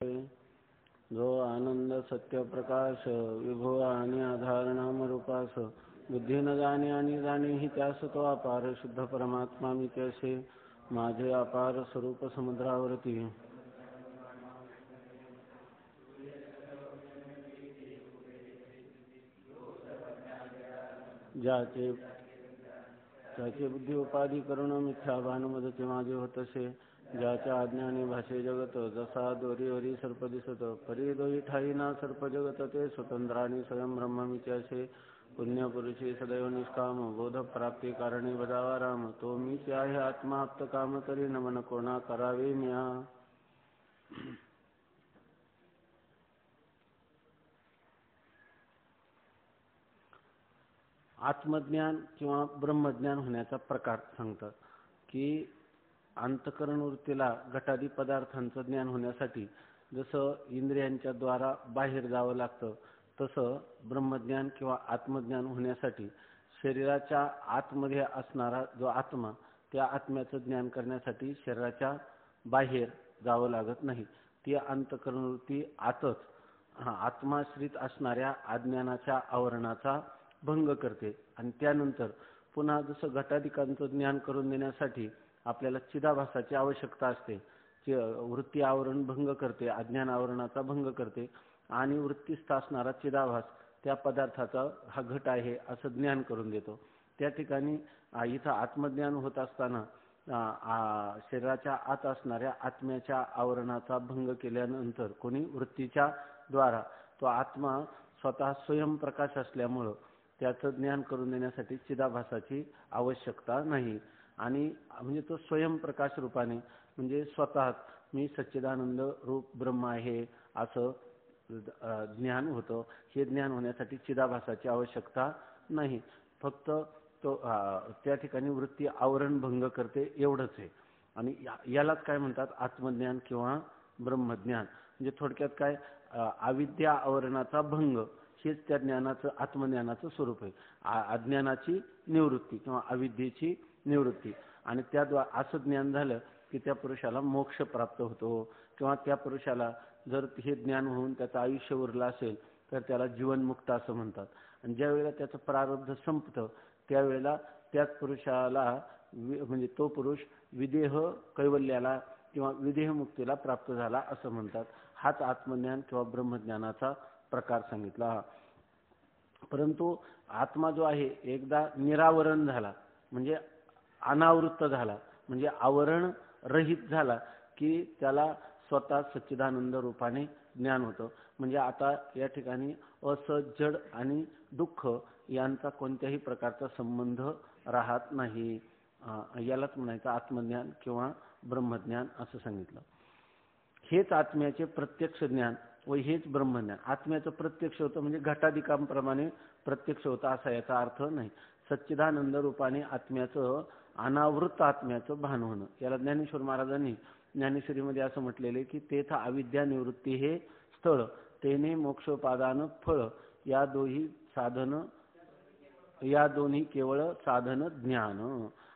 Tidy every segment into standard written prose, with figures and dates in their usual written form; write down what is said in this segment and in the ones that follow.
जो आनंद सत्य प्रकाश विभो आणि आधार नाम रूपास बुद्धी न जाणे आणि जाणेही त्यास तो अपार शुद्ध परमात्मा मी त्यासे माझे अपार स्वरूप समुद्रावरती ज्याचे बुद्धी उपाधी करून मिथ्या भान मदती माझे होतसे ज्याच्या आज्ञाने भाषे जगत जसा दोरीवरी सर्प दिसत परी दोही ठाई ना सर्प जगत ते स्वतंत्र आणि स्वयं ब्रह्म मी त्याचे पुण्य पुरुषी सदैव निष्काम बोध प्राप्ती कारणे बजावा राम तो मीच आहे आत्मा आप्त काम करी नमन कोणा करावे म्या. आत्मज्ञान किंवा ब्रह्मज्ञान होण्याचा प्रकार सांगतात की अंतःकरण वृत्तीला घटादी पदार्थांचं ज्ञान होण्यासाठी जसं इंद्रियांच्या द्वारा बाहेर जावं लागतं तसं ब्रह्मज्ञान किंवा आत्मज्ञान होण्यासाठी शरीराच्या आतमध्ये असणारा जो आत्मा त्या आत्म्याचं ज्ञान करण्यासाठी शरीराच्या बाहेर जावं लागत नाही. ती अंतःकरण वृत्ती आतच आत्माश्रित असणाऱ्या अज्ञानाच्या आवरणाचा भंग करते आणि त्यानंतर पुन्हा जसं घटाधिकांचं ज्ञान करून देण्यासाठी आपल्याला चिदाभासाची आवश्यकता असते. वृत्ती आवरण भंग करते, अज्ञान आवरणाचा भंग करते आणि वृत्तीस्थ असणारा चिदाभास त्या पदार्थाचा हा घट आहे असं ज्ञान करून देतो. त्या ठिकाणी इथं आत्मज्ञान होत असताना शरीराच्या आत असणाऱ्या आत्म्याच्या आवरणाचा भंग केल्यानंतर कोणी वृत्तीच्या द्वारा तो आत्मा स्वतः स्वयंप्रकाश असल्यामुळं त्याचं ज्ञान करून देण्यासाठी चिदाभासाची आवश्यकता नाही आणि म्हणजे तो स्वयंप्रकाश रूपाने म्हणजे स्वतः मी सच्चिदानंद रूप ब्रह्म आहे असं ज्ञान होतं. हे ज्ञान होण्यासाठी चिदाभासाची आवश्यकता नाही, फक्त तो त्या ठिकाणी वृत्ती आवरण भंग करते एवढंच आहे. आणि यालाच काय म्हणतात आत्मज्ञान किंवा ब्रह्मज्ञान. म्हणजे थोडक्यात काय अविद्या आवरणाचा भंग हेच त्या ज्ञानाचं आत्मज्ञानाचं स्वरूप आहे. अज्ञानाची निवृत्ती किंवा अविद्येची निवृत्ती आणि त्याद्वारा असं ज्ञान झालं की त्या पुरुषाला मोक्ष प्राप्त होतो किंवा त्या पुरुषाला जर हे ज्ञान होऊन त्याचं आयुष्य उरलं असेल तर त्याला जीवनमुक्त असं म्हणतात. आणि ज्या वेळेला त्याचं प्रारब्ध संपतं त्यावेळेला त्याच पुरुषाला म्हणजे तो पुरुष विदेह कैवल्याला किंवा विदेह मुक्तीला प्राप्त झाला असं म्हणतात. हाच आत्मज्ञान किंवा ब्रह्मज्ञानाचा प्रकार सांगितला. परंतु आत्मा जो आहे एकदा निरावरण झाला म्हणजे अनावृत्त झाला म्हणजे आवरण रहित झाला की त्याला स्वतः सच्चिदानंद रूपाने ज्ञान होतं. म्हणजे आता या ठिकाणी असज्जड आणि दुःख यांचा कोणत्याही प्रकारचा संबंध राहत नाही. यालाच म्हणायचं आत्मज्ञान किंवा ब्रह्मज्ञान असं सांगितलं. हेच आत्म्याचे प्रत्यक्ष ज्ञान व हेच ब्रह्मज्ञान. आत्म्याचं प्रत्यक्ष होतं म्हणजे घटाधिकांप्रमाणे प्रत्यक्ष होतं असा याचा अर्थ नाही. सच्चिदानंद रूपाने आत्म्याचं अनावृत्त आत्म्याचं भान होणं याला ज्ञानेश्वर महाराजांनी ज्ञानेश्वरीमध्ये असं म्हटलेले की तेथ अविद्या निवृत्ती हे स्थळ तेने मोक्षोपादान फळ या दोन्ही केवळ साधन ज्ञान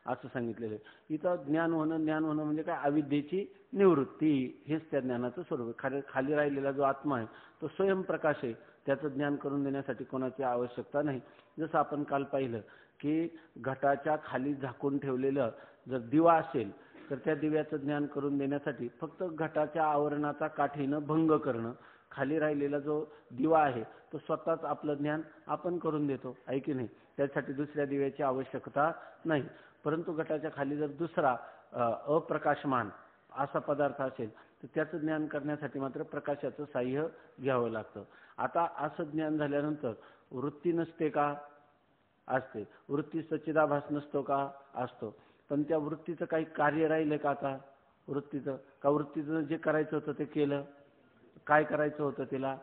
असं सांगितलेलं आहे. इथं ज्ञान होणं म्हणजे काय अविद्येची निवृत्ती हेच त्या ज्ञानाचं स्वरूप. खाली राहिलेला जो आत्मा आहे तो स्वयंप्रकाश आहे, त्याचं ज्ञान करून देण्यासाठी कोणाची आवश्यकता नाही. जसं आपण काल पाहिलं की घटाच्या खाली झाकून ठेवलेलं जर दिवा असेल तर त्या दिव्याचं ज्ञान करून देण्यासाठी फक्त घटाच्या आवरणाचा काठीनं भंग करणं. खाली राहिलेला जो दिवा आहे तो स्वतःच आपलं ज्ञान आपण करून देतो आहे की नाही. त्यासाठी दुसऱ्या दिव्याची आवश्यकता नाही. परंतु घटाच्या खाली जर दुसरा अप्रकाशमान असा पदार्थ असेल तर त्याचं ज्ञान करण्यासाठी मात्र प्रकाशाचं साह्य घ्यावं लागतं. आता असं ज्ञान झाल्यानंतर वृत्ती नसते का? असते. वृत्ती सच्चिदाभास नसतो का? असतो. पण त्या वृत्तीचं काही कार्य राहिलं का? आता वृत्तीचं जे करायचं होतं ते केलं. काय करायचं होतं तिला?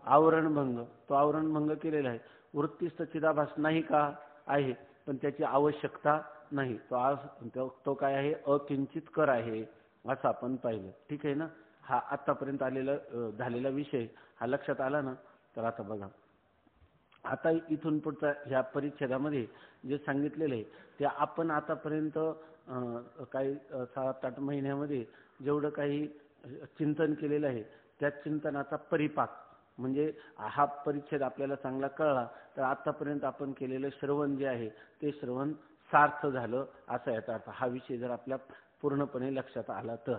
आवरणभंग. तो आवरणभंग केलेला आहे. वृत्ती सच्चिदाभास नाही का? आहे, पण त्याची आवश्यकता नाही. तो काय आहे? अकिंचित कर आहे असं आपण पाहिलं. ठीक आहे ना. हा आतापर्यंत झालेला विषय हा लक्षात आला ना. तर आता बघा, आता इथून पुढचा ह्या परिच्छेदामध्ये जे सांगितलेलं आहे ते आपण आतापर्यंत काही 7-8 महिन्यामध्ये जेवढं काही चिंतन केलेलं आहे त्या चिंतनाचा परिपाक म्हणजे हा परिच्छेद आपल्याला चांगला कळला तर आतापर्यंत आपण केलेलं श्रवण जे आहे ते श्रवण सार्थ झालं असा याचा अर्थ. हा विषय जर आपल्या पूर्णपणे लक्षात आला तर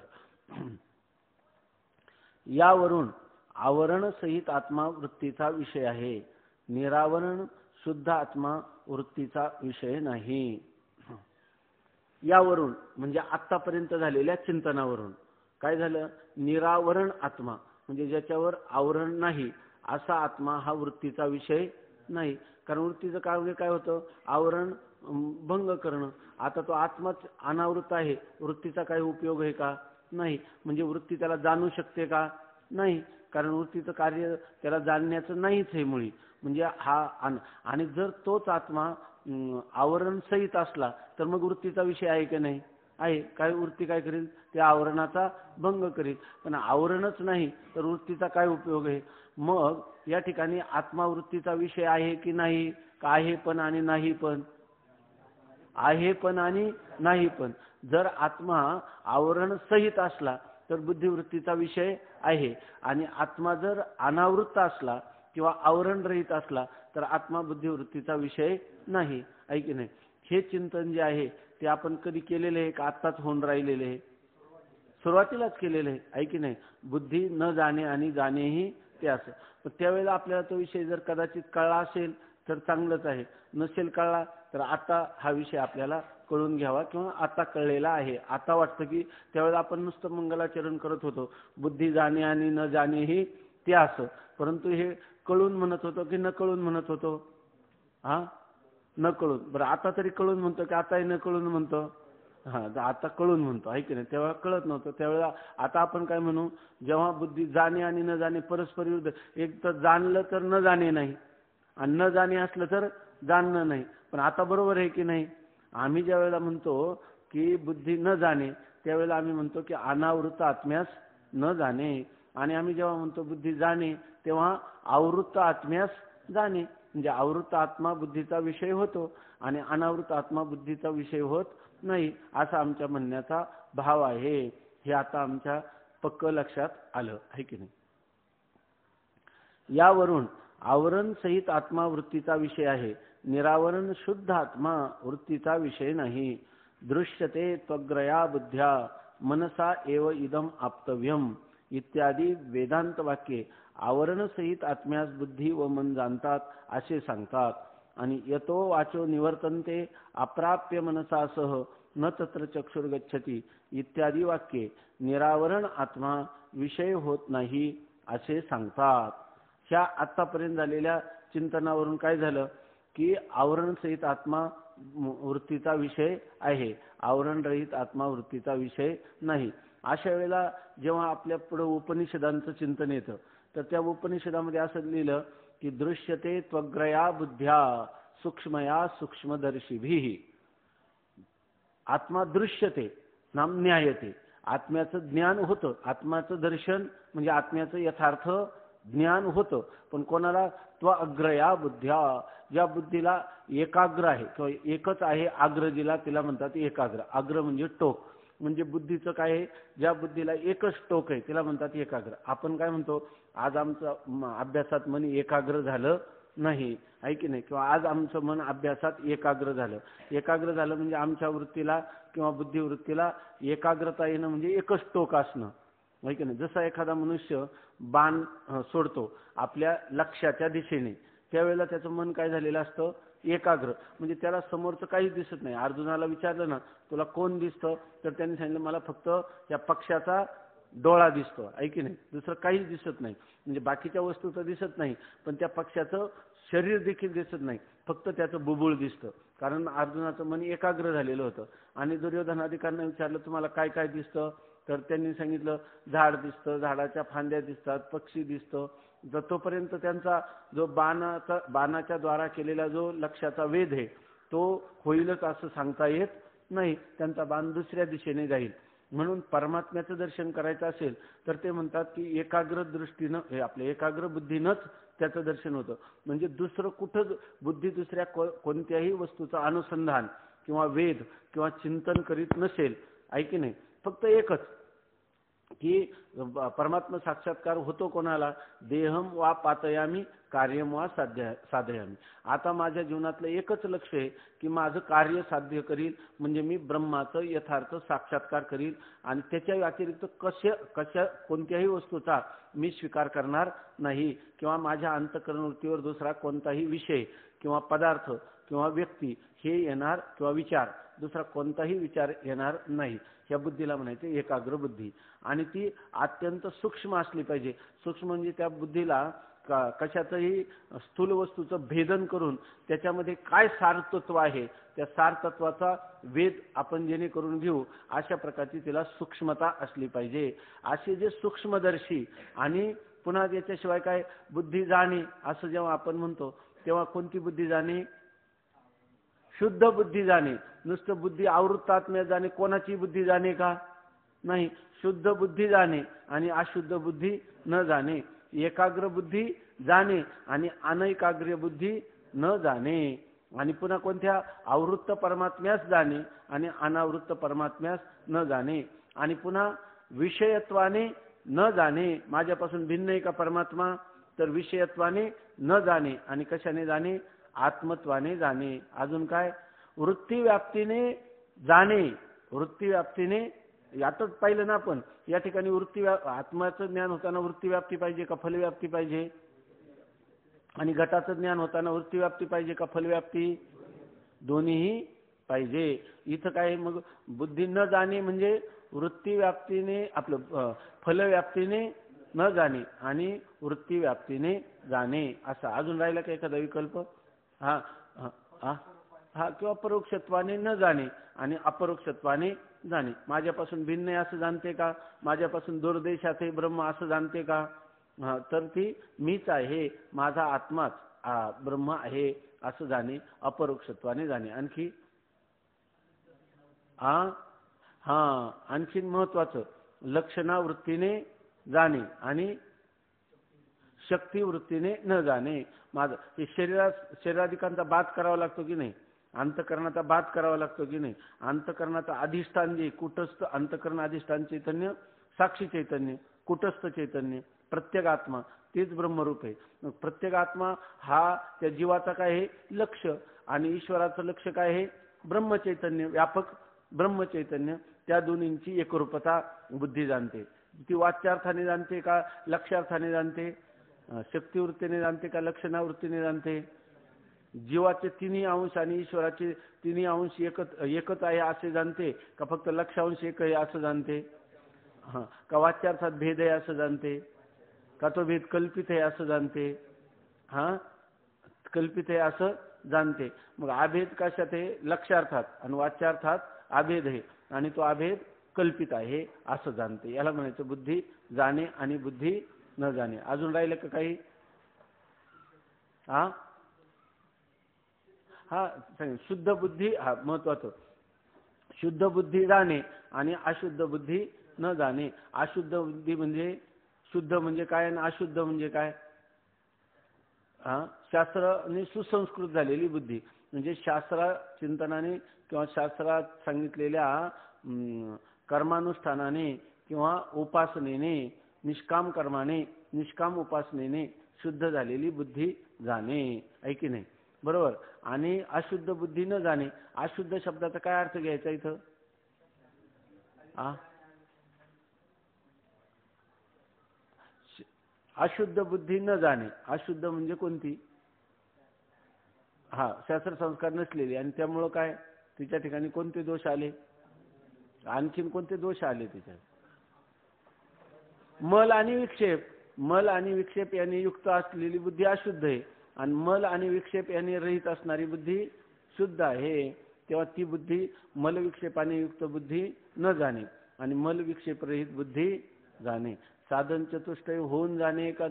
यावरून आवरण सहित आत्मा वृत्तीचा विषय आहे, निरावरण शुद्ध आत्मा वृत्तीचा विषय नाही. यावरून म्हणजे आतापर्यंत झालेल्या चिंतनावरून काय झालं, निरावरण आत्मा म्हणजे ज्याच्यावर आवरण नाही असा आत्मा हा वृत्तीचा विषय नाही. कारण वृत्तीचं कार्य काय होतं, आवरण भंग करणं. आता तो आत्माच अनावृत आहे, वृत्तीचा काही उपयोग आहे का, नाही. म्हणजे वृत्ती त्याला जाणू शकते का, नाही. कारण वृत्तीचं कार्य त्याला जाणण्याचं नाहीच आहे मुळी. म्हणजे हा आणि जर तोच आत्मा आवरण सहित असला तर मग वृत्तीचा विषय आहे की नाही, आहे. काय वृत्ती काय करेल, त्या आवरणाचा भंग करेल. पण आवरणच नाही तर वृत्तीचा काय उपयोग आहे. मग या ठिकाणी आत्मावृत्तीचा विषय आहे की नाही, का आहे पण आणि नाही पण, आहे पण आणि नाही पण. जर आत्मा आवरण सहित असला तर बुद्धिवृत्तीचा विषय आहे आणि आत्मा जर अनावृत्त असला किंवा आवरण रहित असला तर आत्मा बुद्धिवृत्तीचा विषय नाही, आहे की नाही. हे चिंतन जे आहे ते आपण कधी केलेले आहे का आत्ताच होऊन राहिलेले आहे, सुरुवातीलाच केलेले आहे की नाही. बुद्धी न जाणे आणि जाणेही ते असं. पण त्यावेळेला आपल्याला तो विषय जर कदाचित कळला असेल तर चांगलंच आहे, नसेल कळला तर आता हा विषय आपल्याला कळून घ्यावा किंवा आता कळलेला आहे. आता वाटतं की त्यावेळेला आपण नुसतं मंगलाचरण करत होतो, बुद्धी जाणे आणि न जाणेही ते असं, परंतु हे कळून म्हणत होतो की न कळून म्हणत होतो, हा न कळून. बरं आता तरी कळून म्हणतो की आताही न कळून म्हणतो, हा आता कळून म्हणतो, आहे की नाही. तेव्हा कळत नव्हतं, त्यावेळेला आता आपण काय म्हणू, जेव्हा बुद्धी जाणे आणि न जाणे परस्पर विरुद्ध, एक तर जाणलं तर न जाणे नाही आणि न जाणे असलं तर जाणणं नाही. पण आता बरोबर आहे की नाही. आम्ही ज्या वेळेला म्हणतो की बुद्धी न जाणे त्यावेळेला आम्ही म्हणतो की अनावृत्त आत्म्यास न जाणे, आणि आम्ही जेव्हा म्हणतो बुद्धी जाणे तेव्हा आवृत्त आत्म्यास जाणे. म्हणजे आवृत्त आत्मा बुद्धीचा विषय होतो आणि अनावृत्त आत्मा बुद्धीचा विषय होत नाही, असा आमच्या म्हणण्याचा भाव आहे. हे आता आमच्या पक्क लक्षात आलं, आहे की नाही. यावरून आवरण सहित आत्मा वृत्तीचा विषय आहे, निरावरण शुद्ध आत्मा वृत्तीचा विषय नाही. दृश्यते त्वग्रया बुद्ध्या मनसा एव इदम आप्तव्यम इत्यादी वेदांत वाक्ये आवरण सहित आत्म्यास बुद्धी व मन जाणतात असे सांगतात. आणि यतो वाचो निवर्तन्ते अप्राप्य मनसासह न तत्र चक्षुर्गच्छति इत्यादी वाक्ये निरावरण आत्मा विषय होत नाही असे सांगतात. ह्या आतापर्यंत झालेल्या चिंतनावरून काय झालं की आवरण सहित आत्मा वृत्तीचा विषय आहे, आवरण रहित आत्मा वृत्तीचा विषय नाही. अशा वेळेला जेव्हा आपल्या पुढे उपनिषदांचं चिंतन येतं तर त्या उपनिषदामध्ये असं लिहिलं की दृश्यते त्वग्रया बुद्ध्या सूक्ष्मया सूक्ष्मदर्शिभिः. आत्मा दृश्यते नाम ज्ञायते, आत्म्याचं ज्ञान होतं, आत्म्याचं दर्शन म्हणजे आत्म्याचं यथार्थ ज्ञान होतं. पण कोणाला, त्वग्रया बुद्ध्या, ज्या बुद्धीला एकाग्र आहे किंवा एकच आहे, आग्र जिला तिला म्हणतात एकाग्र. आग्र म्हणजे टोक, म्हणजे बुद्धीचं काय आहे, ज्या बुद्धीला एकच टोक आहे तिला म्हणतात एकाग्र. आपण काय म्हणतो, आज आमचं अभ्यासात मन एकाग्र झालं नाही, आहे की नाही, किंवा आज आमचं मन अभ्यासात एकाग्र झालं. एकाग्र झालं म्हणजे आमच्या वृत्तीला किंवा बुद्धिवृत्तीला एकाग्रता येणं म्हणजे एकच टोक असणं, आहे की नाही. जसा एखादा मनुष्य बाण सोडतो आपल्या लक्ष्याच्या दिशेने, त्यावेळेला त्याचं मन काय झालेलं असतं, एकाग्र. म्हणजे त्याला समोरचं काहीच दिसत नाही. अर्जुनाला विचारलं ना तुला कोण दिसतं, तर त्यांनी सांगितलं मला फक्त या पक्षाचा डोळा दिसतो, आहे की नाही, दुसरं काहीच दिसत नाही. म्हणजे बाकीच्या वस्तू तर दिसत नाही पण त्या पक्षाचं शरीर देखील दिसत नाही, फक्त त्याचं बुबुळ दिसतं. कारण अर्जुनाचं मन एकाग्र झालेलं होतं. आणि दुर्योधनादिकांना विचारलं तुम्हाला काय काय दिसतं, तर त्यांनी सांगितलं झाड दिसतं, झाडाच्या फांद्या दिसतात, पक्षी दिसतं. तर तोपर्यंत त्यांचा जो बाणाच्या द्वारा केलेला जो लक्ष्याचा वेध आहे तो होईलच असं सांगता येत नाही, त्यांचा बाण दुसऱ्या दिशेने जाईल. म्हणून परमात्म्याचं दर्शन करायचं असेल तर ते म्हणतात की एकाग्र दृष्टीनं, हे आपल्या एकाग्र बुद्धीनंच त्याचं दर्शन होतं. म्हणजे दुसरं कुठंच बुद्धी दुसऱ्या कोणत्याही वस्तूचं अनुसंधान किंवा वेध किंवा चिंतन करीत नसेल, आहे की नाही, फक्त एकच की परमात्मा साक्षात्कार होतो कोणाला? देहम वा पातयामी कार्यम वा साधयामी. आता माझ्या जीवनातलं एकच लक्ष आहे की माझं कार्य साध्य करील, म्हणजे मी ब्रह्माचं यथार्थ साक्षात्कार करील आणि त्याच्या व्यतिरिक्त कोणत्याही वस्तूचा मी स्वीकार करणार नाही, किंवा माझ्या अंतःकरणवृत्तीवर दुसरा कोणताही विषय किंवा पदार्थ किंवा व्यक्ती हे येणार, किंवा विचार दुसरा कोणताही विचार येणार नाही. या बुद्धीला म्हणायचे एकाग्र बुद्धी. आणि ती अत्यंत सूक्ष्म असली पाहिजे. सूक्ष्म म्हणजे त्या बुद्धीला कशातही स्थूल वस्तूचं भेदन करून त्याच्यामध्ये काय सारतत्व आहे त्या सारतत्वाचा वेध आपण जेणेकरून घेऊ, अशा प्रकारची तिला सूक्ष्मता असली पाहिजे. असे जे सूक्ष्मदर्शी आणि पुन्हा त्याच्याशिवाय काय बुद्धी जाणे असं जेव्हा आपण म्हणतो तेव्हा कोणती बुद्धी जाणे? शुद्ध बुद्धी जाणे. नुसतं बुद्धी आवृत्तात्म्य जाणे, कोणाची बुद्धी जाणे का? नाही. शुद्ध बुद्धी जाणे आणि अशुद्ध बुद्धी न जाणे. एकाग्र बुद्धी जाणे आणि अनैकाग्र बुद्धी न जाणे. आणि पुन्हा कोणत्या? आवृत्त परमात्म्यास जाणे आणि अनावृत्त परमात्म्यास न जाणे. आणि पुन्हा विषयत्वाने न जाणे. माझ्यापासून भिन्न आहे का परमात्मा? तर विषयत्वाने न जाणे. आणि कशाने जाणे? आत्मत्वाने जाणे. अजून काय? वृत्ती व्याप्तीने जाणे. वृत्ती व्याप्तीने यातच पाहिलं ना आपण. या ठिकाणी आत्म्याचं ज्ञान होताना वृत्ती व्याप्ती पाहिजे का फलव्याप्ती पाहिजे? आणि घटाचं ज्ञान होताना वृत्ती व्याप्ती पाहिजे का फलव्याप्ती? दोन्हीही पाहिजे. इथं काय मग बुद्धी न जाणे म्हणजे वृत्ती व्याप्तीने आपलं फलव्याप्तीने न जाणे आणि वृत्ती व्याप्तीने जाणे. असा अजून राहिला का एखादा विकल्प? हा हा हा किंवा परोक्षत्वाने न जाणे आणि अपरोक्षत्वाने जाणे. माझ्यापासून भिन्न आहे असं जाणते का? माझ्यापासून दूरदेशात आहे ब्रह्म असं जाणते का? तर ती मीच आहे, माझा आत्माच ब्रह्म आहे असं जाणे, अपरोक्षत्वाने जाणे. आणखी आणखीन महत्वाचं लक्षणा वृत्तीने जाणे आणि शक्ती वृत्तीने न जाणे. माझं हे शरीराधिकांचा बाध करावा लागतो की नाही? अंतकरणाचा बाध करावा लागतो की नाही? अंतकरणाचा अधिष्ठान जे कुटस्थ अंतकरण अधिष्ठान चैतन्य, साक्षी चैतन्य, कुटस्थ चैतन्य, प्रत्येक आत्मा तेच ब्रह्मरूप आहे. मग प्रत्येक आत्मा हा त्या जीवाचा काय आहे? लक्ष. आणि ईश्वराचं लक्ष काय आहे? ब्रह्मचैतन्य, व्यापक ब्रह्मचैतन्य. त्या दोन्हींची एकरूपता बुद्धी जाणते. ती वाच्यार्थाने जाणते का लक्ष्यार्थाने जाणते? शक्तिवृत्तीने जाणते का लक्षणावृत्तीने जाणते? जीवाचे तिन्ही अंश आणि ईश्वराचे तिन्ही अंश एकच आहे असे जाणते का फक्त लक्षांश एक आहे असं जाणते? का वाच्यार्थात भेद आहे असं जाणते? का तो भेद कल्पित आहे असं जाणते? कल्पित आहे असं जाणते. मग अभेद कशात आहे? लक्षार्थात. आणि वाच्यार्थात अभेद आहे आणि तो अभेद कल्पित आहे असं जाणते. याला म्हणायचं बुद्धी जाणे आणि बुद्धी न जाणे. अजून राहिलं का काही? शुद्ध बुद्धी महत्वाचं. शुद्ध बुद्धी जाणे आणि अशुद्ध बुद्धी न जाणे. अशुद्ध बुद्धी म्हणजे शुद्ध म्हणजे काय आणि अशुद्ध म्हणजे काय? शास्त्राने सुसंस्कृत झालेली बुद्धी म्हणजे शास्त्र चिंतनाने किंवा शास्त्रात सांगितलेल्या कर्मानुष्ठानाने किंवा उपासनेने, निष्काम कर्माने, निष्काम उपासनेने शुद्ध झालेली बुद्धी जाणे. आहे की नाही? बरोबर. आणि अशुद्ध बुद्धी न जाणे. अशुद्ध शब्दाचा काय अर्थ घ्यायचा इथं? अशुद्ध बुद्धी न जाणे. अशुद्ध म्हणजे कोणती? शास्त्र संस्कार नसलेली. आणि त्यामुळं काय तिच्या ठिकाणी कोणते दोष आले? आणखीन कोणते दोष आले तिच्यात? मल आणि विक्षेप. मल आणि विक्षेप यांनी युक्त असलेली बुद्धी अशुद्ध आहे आणि मल आणि विक्षेप यांनी रहित असणारी बुद्धी शुद्ध आहे. तेव्हा ती बुद्धी मल विक्षेपाने युक्त बुद्धी न जाणे आणि मल विक्षेप रहित बुद्धी जाणे. साधन चतुष्टय होऊन जाणे का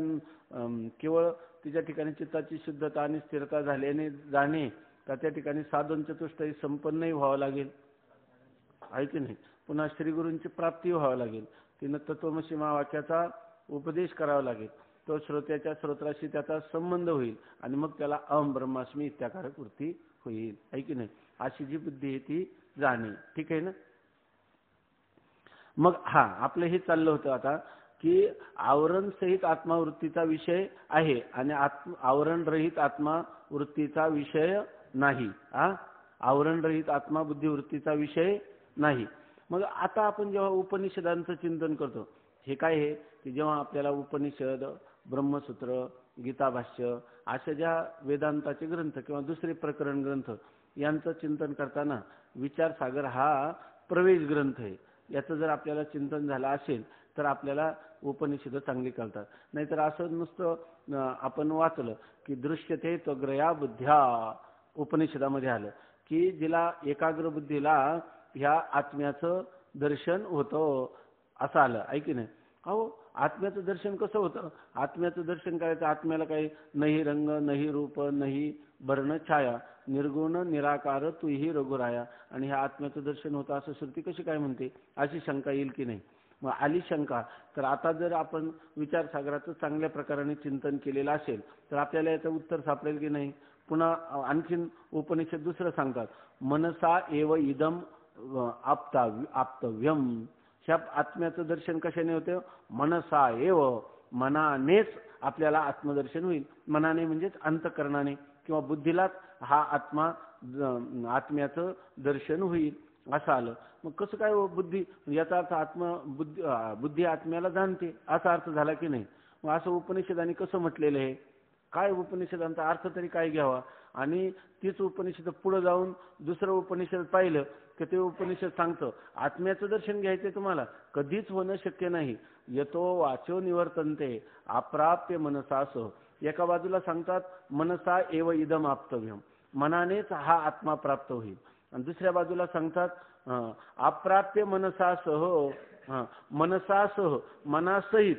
केवळ तिच्या ठिकाणी चित्ताची शुद्धता आणि स्थिरता झाल्याने जाणे का त्या ठिकाणी साधन चतुष्टय संपन्नही व्हावं लागेल? आहे की नाही? पुन्हा श्रीगुरूंची प्राप्ती व्हावं लागेल. तिनं तत्वमसी महावाक्याचा उपदेश करावा लागेल. तो श्रोत्याच्या श्रोत्राशी त्याचा संबंध होईल आणि मग त्याला अहम ब्रह्मास्मी इत्याकारक वृत्ती होईल. आहे की नाही? अशी जी बुद्धी आहे ती जाणे. ठीक आहे ना? मग हा आपलं हे चाललं होतं आता की आवरण सहित आत्मावृत्तीचा विषय आहे आणि आवरण रहित आत्मावृत्तीचा विषय नाही. आवरण रहित आत्मा बुद्धिवृत्तीचा विषय नाही. मग आता आपण जेव्हा उपनिषदांचं चिंतन करतो, हे काय आहे की जेव्हा आपल्याला उपनिषद, ब्रह्मसूत्र, गीताभाष्य अशा ज्या वेदांताचे ग्रंथ किंवा दुसरे प्रकरण ग्रंथ यांचं चिंतन करताना विचारसागर हा प्रवेश ग्रंथ आहे. याचं जर आपल्याला चिंतन झालं असेल तर आपल्याला उपनिषद चांगली कळतात. नाहीतर असं नुसतं आपण वाचलं की दृश्यते त्वग्रया बुद्ध्या उपनिषदामध्ये आलं की जिला एकाग्र बुद्धीला ह्या आत्म्याचं दर्शन होतं असं आलं आहे की नाही. अहो आत्म्याचं दर्शन कसं होतं? आत्म्याचं दर्शन करायचं, आत्म्याला काही नाही रंग नाही रूप नाही वर्ण छाया निर्गुण निराकार तूही रघुराया आणि ह्या आत्म्याचं दर्शन होतं असं श्रुती कशी काय म्हणते? अशी शंका येईल की नाही. मग आली शंका तर आता जर आपण विचारसागराचं चांगल्या प्रकाराने चिंतन केलेलं असेल तर आपल्याला याचं उत्तर सापडेल की नाही. पुन्हा आणखीन उपनिषद दुसरं सांगतात, मनसा एव इदम आप्तव्यम. ह्या आत्म्याचं दर्शन कशाने होतं? मनसा एव, मनानेच आपल्याला आत्मदर्शन होईल. मनाने म्हणजेच अंतःकरणाने किंवा बुद्धीलाच हा आत्म्याचं दर्शन होईल असं आलं. मग कसं काय बुद्धी, याचा अर्थ बुद्धी आत्म्याला जाणते असा अर्थ झाला की नाही. मग असं उपनिषदांनी कसं म्हटलेलं आहे? काय उपनिषदांचा अर्थ तरी काय घ्यावा? आणि तीच उपनिषद पुढे जाऊन दुसरं उपनिषद पाहिलं की ते उपनिषद सांगतं आत्म्याचं दर्शन घ्यायचं तुम्हाला कधीच होणं शक्य नाही. यतो वाचो निवर्तन्ते अप्राप्य मनसासह. एका बाजूला सांगतात मनसा एव इदम आप्तव्यम, मनानेच हा आत्मा प्राप्त होईल. आणि दुसऱ्या बाजूला सांगतात अप्राप्य मनसासह, मनसासह मनासहित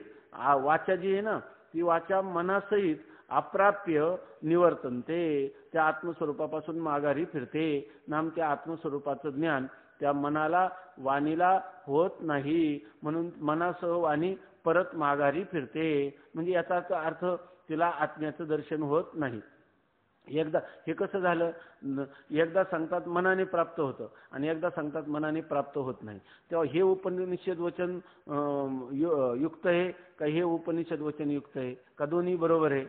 वाचा जी आहे ना ती वाचा मनासहित अप्राप्य निवर्तनते, त्या आत्मस्वरूपापासून माघारी फिरते. नाम त्या आत्मस्वरूपाचं ज्ञान त्या मनाला वाणीला होत नाही, म्हणून मनासह वाणी परत माघारी फिरते. म्हणजे याचा अर्थ तिला आत्म्याचं दर्शन होत नाही. एकदा हे कसं झालं, एकदा सांगतात मनाने प्राप्त होतं आणि एकदा सांगतात मनाने प्राप्त होत नाही. तेव्हा हे उपनिषद वचन युक्त आहे का हे उपनिषद वचन युक्त आहे का दोन्ही बरोबर आहे?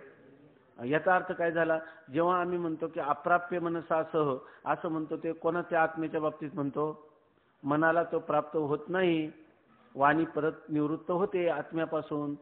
याचा अर्थ काय झाला? जेव्हा आम्ही म्हणतो की अप्राप्य मनसासह असं म्हणतो ते कोणाच्या आत्म्याच्या बाबतीत म्हणतो? मनाला तो प्राप्त होत नाही, वाणी परत निवृत्त होते आत्म्यापासून.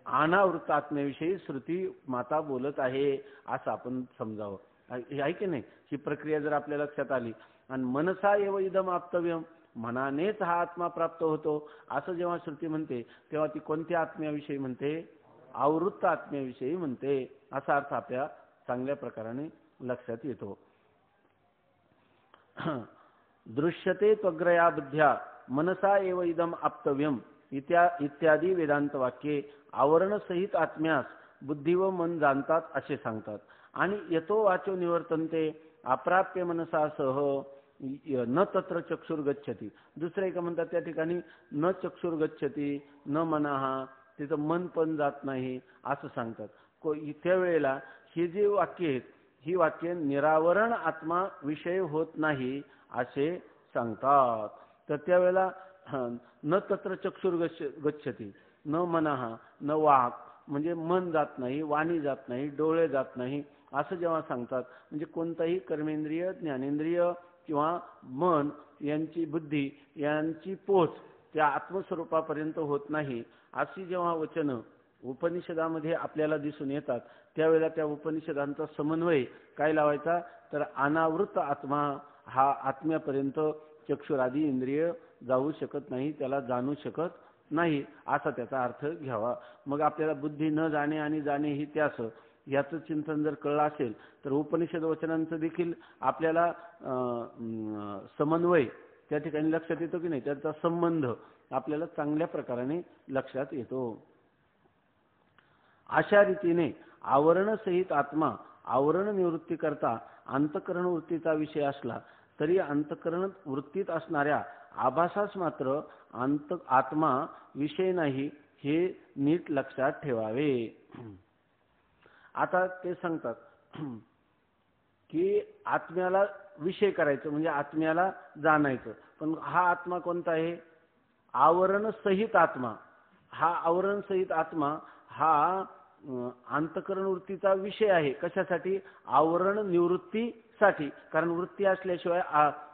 अनावृत्त आत्म्याविषयी श्रुती माता बोलत आहे असं आपण समजावं. आहे की नाही? ही प्रक्रिया जर आपल्या लक्षात आली आणि मनसा एव इदम आप्तव्यम, मनानेच हा आत्मा प्राप्त होतो असं जेव्हा श्रुती म्हणते तेव्हा ती कोणत्या आत्म्याविषयी म्हणते? आवृत्त आत्म्याविषयी म्हणते. असा अर्थ आपल्या चांगल्या प्रकाराने लक्षात येतो. दृश्यते त्वग्रया बुद्ध्या मनसा एव इदम आप्तव्यम इत्यादी वेदांत वाक्ये आवरण सहित आत्म्यास बुद्धी व मन जाणतात असे सांगतात. आणि यतो वाचो निवर्तन्ते अप्राप्य मनसासह न तत्र चक्षुर गच्छति. दुसरे एक म्हणतात त्या ठिकाणी न चक्षुर गच्छति न मनः, तिथं मन पण जात नाही असं सांगतात. त्यावेळेला ही जी वाक्ये आहेत ही वाक्ये निरावरण आत्मा विषय होत नाही असे सांगतात. तर त्यावेळेला न तत्र चक्षुर गच्छति न मनः न वाक्, म्हणजे मन जात नाही, वाणी जात नाही, डोळे जात नाही असं जेव्हा सांगतात म्हणजे कोणताही कर्मेंद्रिय, ज्ञानेंद्रिय किंवा मन यांची बुद्धी यांची पोच त्या आत्मस्वरूपापर्यंत होत नाही अशी जेव्हा वचनं उपनिषदामध्ये आपल्याला दिसून येतात त्यावेळेला त्या उपनिषदांचा समन्वय काय लावायचा? तर अनावृत्त आत्मा हा आत्म्यापर्यंत चक्षुरादी इंद्रिय जाऊ शकत नाही, त्याला जाणू शकत नाही असा त्याचा अर्थ घ्यावा. मग आपल्याला बुद्धी न जाणे आणि जाणे ही त्यास याचं चिंतन जर कळलं असेल तर उपनिषद वचनांचं देखील आपल्याला समन्वय त्या ठिकाणी लक्षात येतो की नाही, त्याचा संबंध आपल्याला चांगल्या प्रकाराने लक्षात येतो. अशा रीतीने आवरण सहित आत्मा आवरण निवृत्ती करता अंतःकरण वृत्तीचा विषय असला तरी अंतःकरण वृत्तीत असणाऱ्या आभासास मात्र आत्मा विषय नाही हे नीट लक्षात ठेवावे. आता ते सांगतात की आत्म्याला विषय करायचं म्हणजे आत्म्याला जाणायचं, पण हा आत्मा कोणता आहे? आवरण सहित आत्मा, हा आवरण सहित आत्मा हा अंतःकरण वृत्तीचा विषय आहे. कशासाठी? आवरण निवृत्तीसाठी. कारण वृत्ती असल्याशिवाय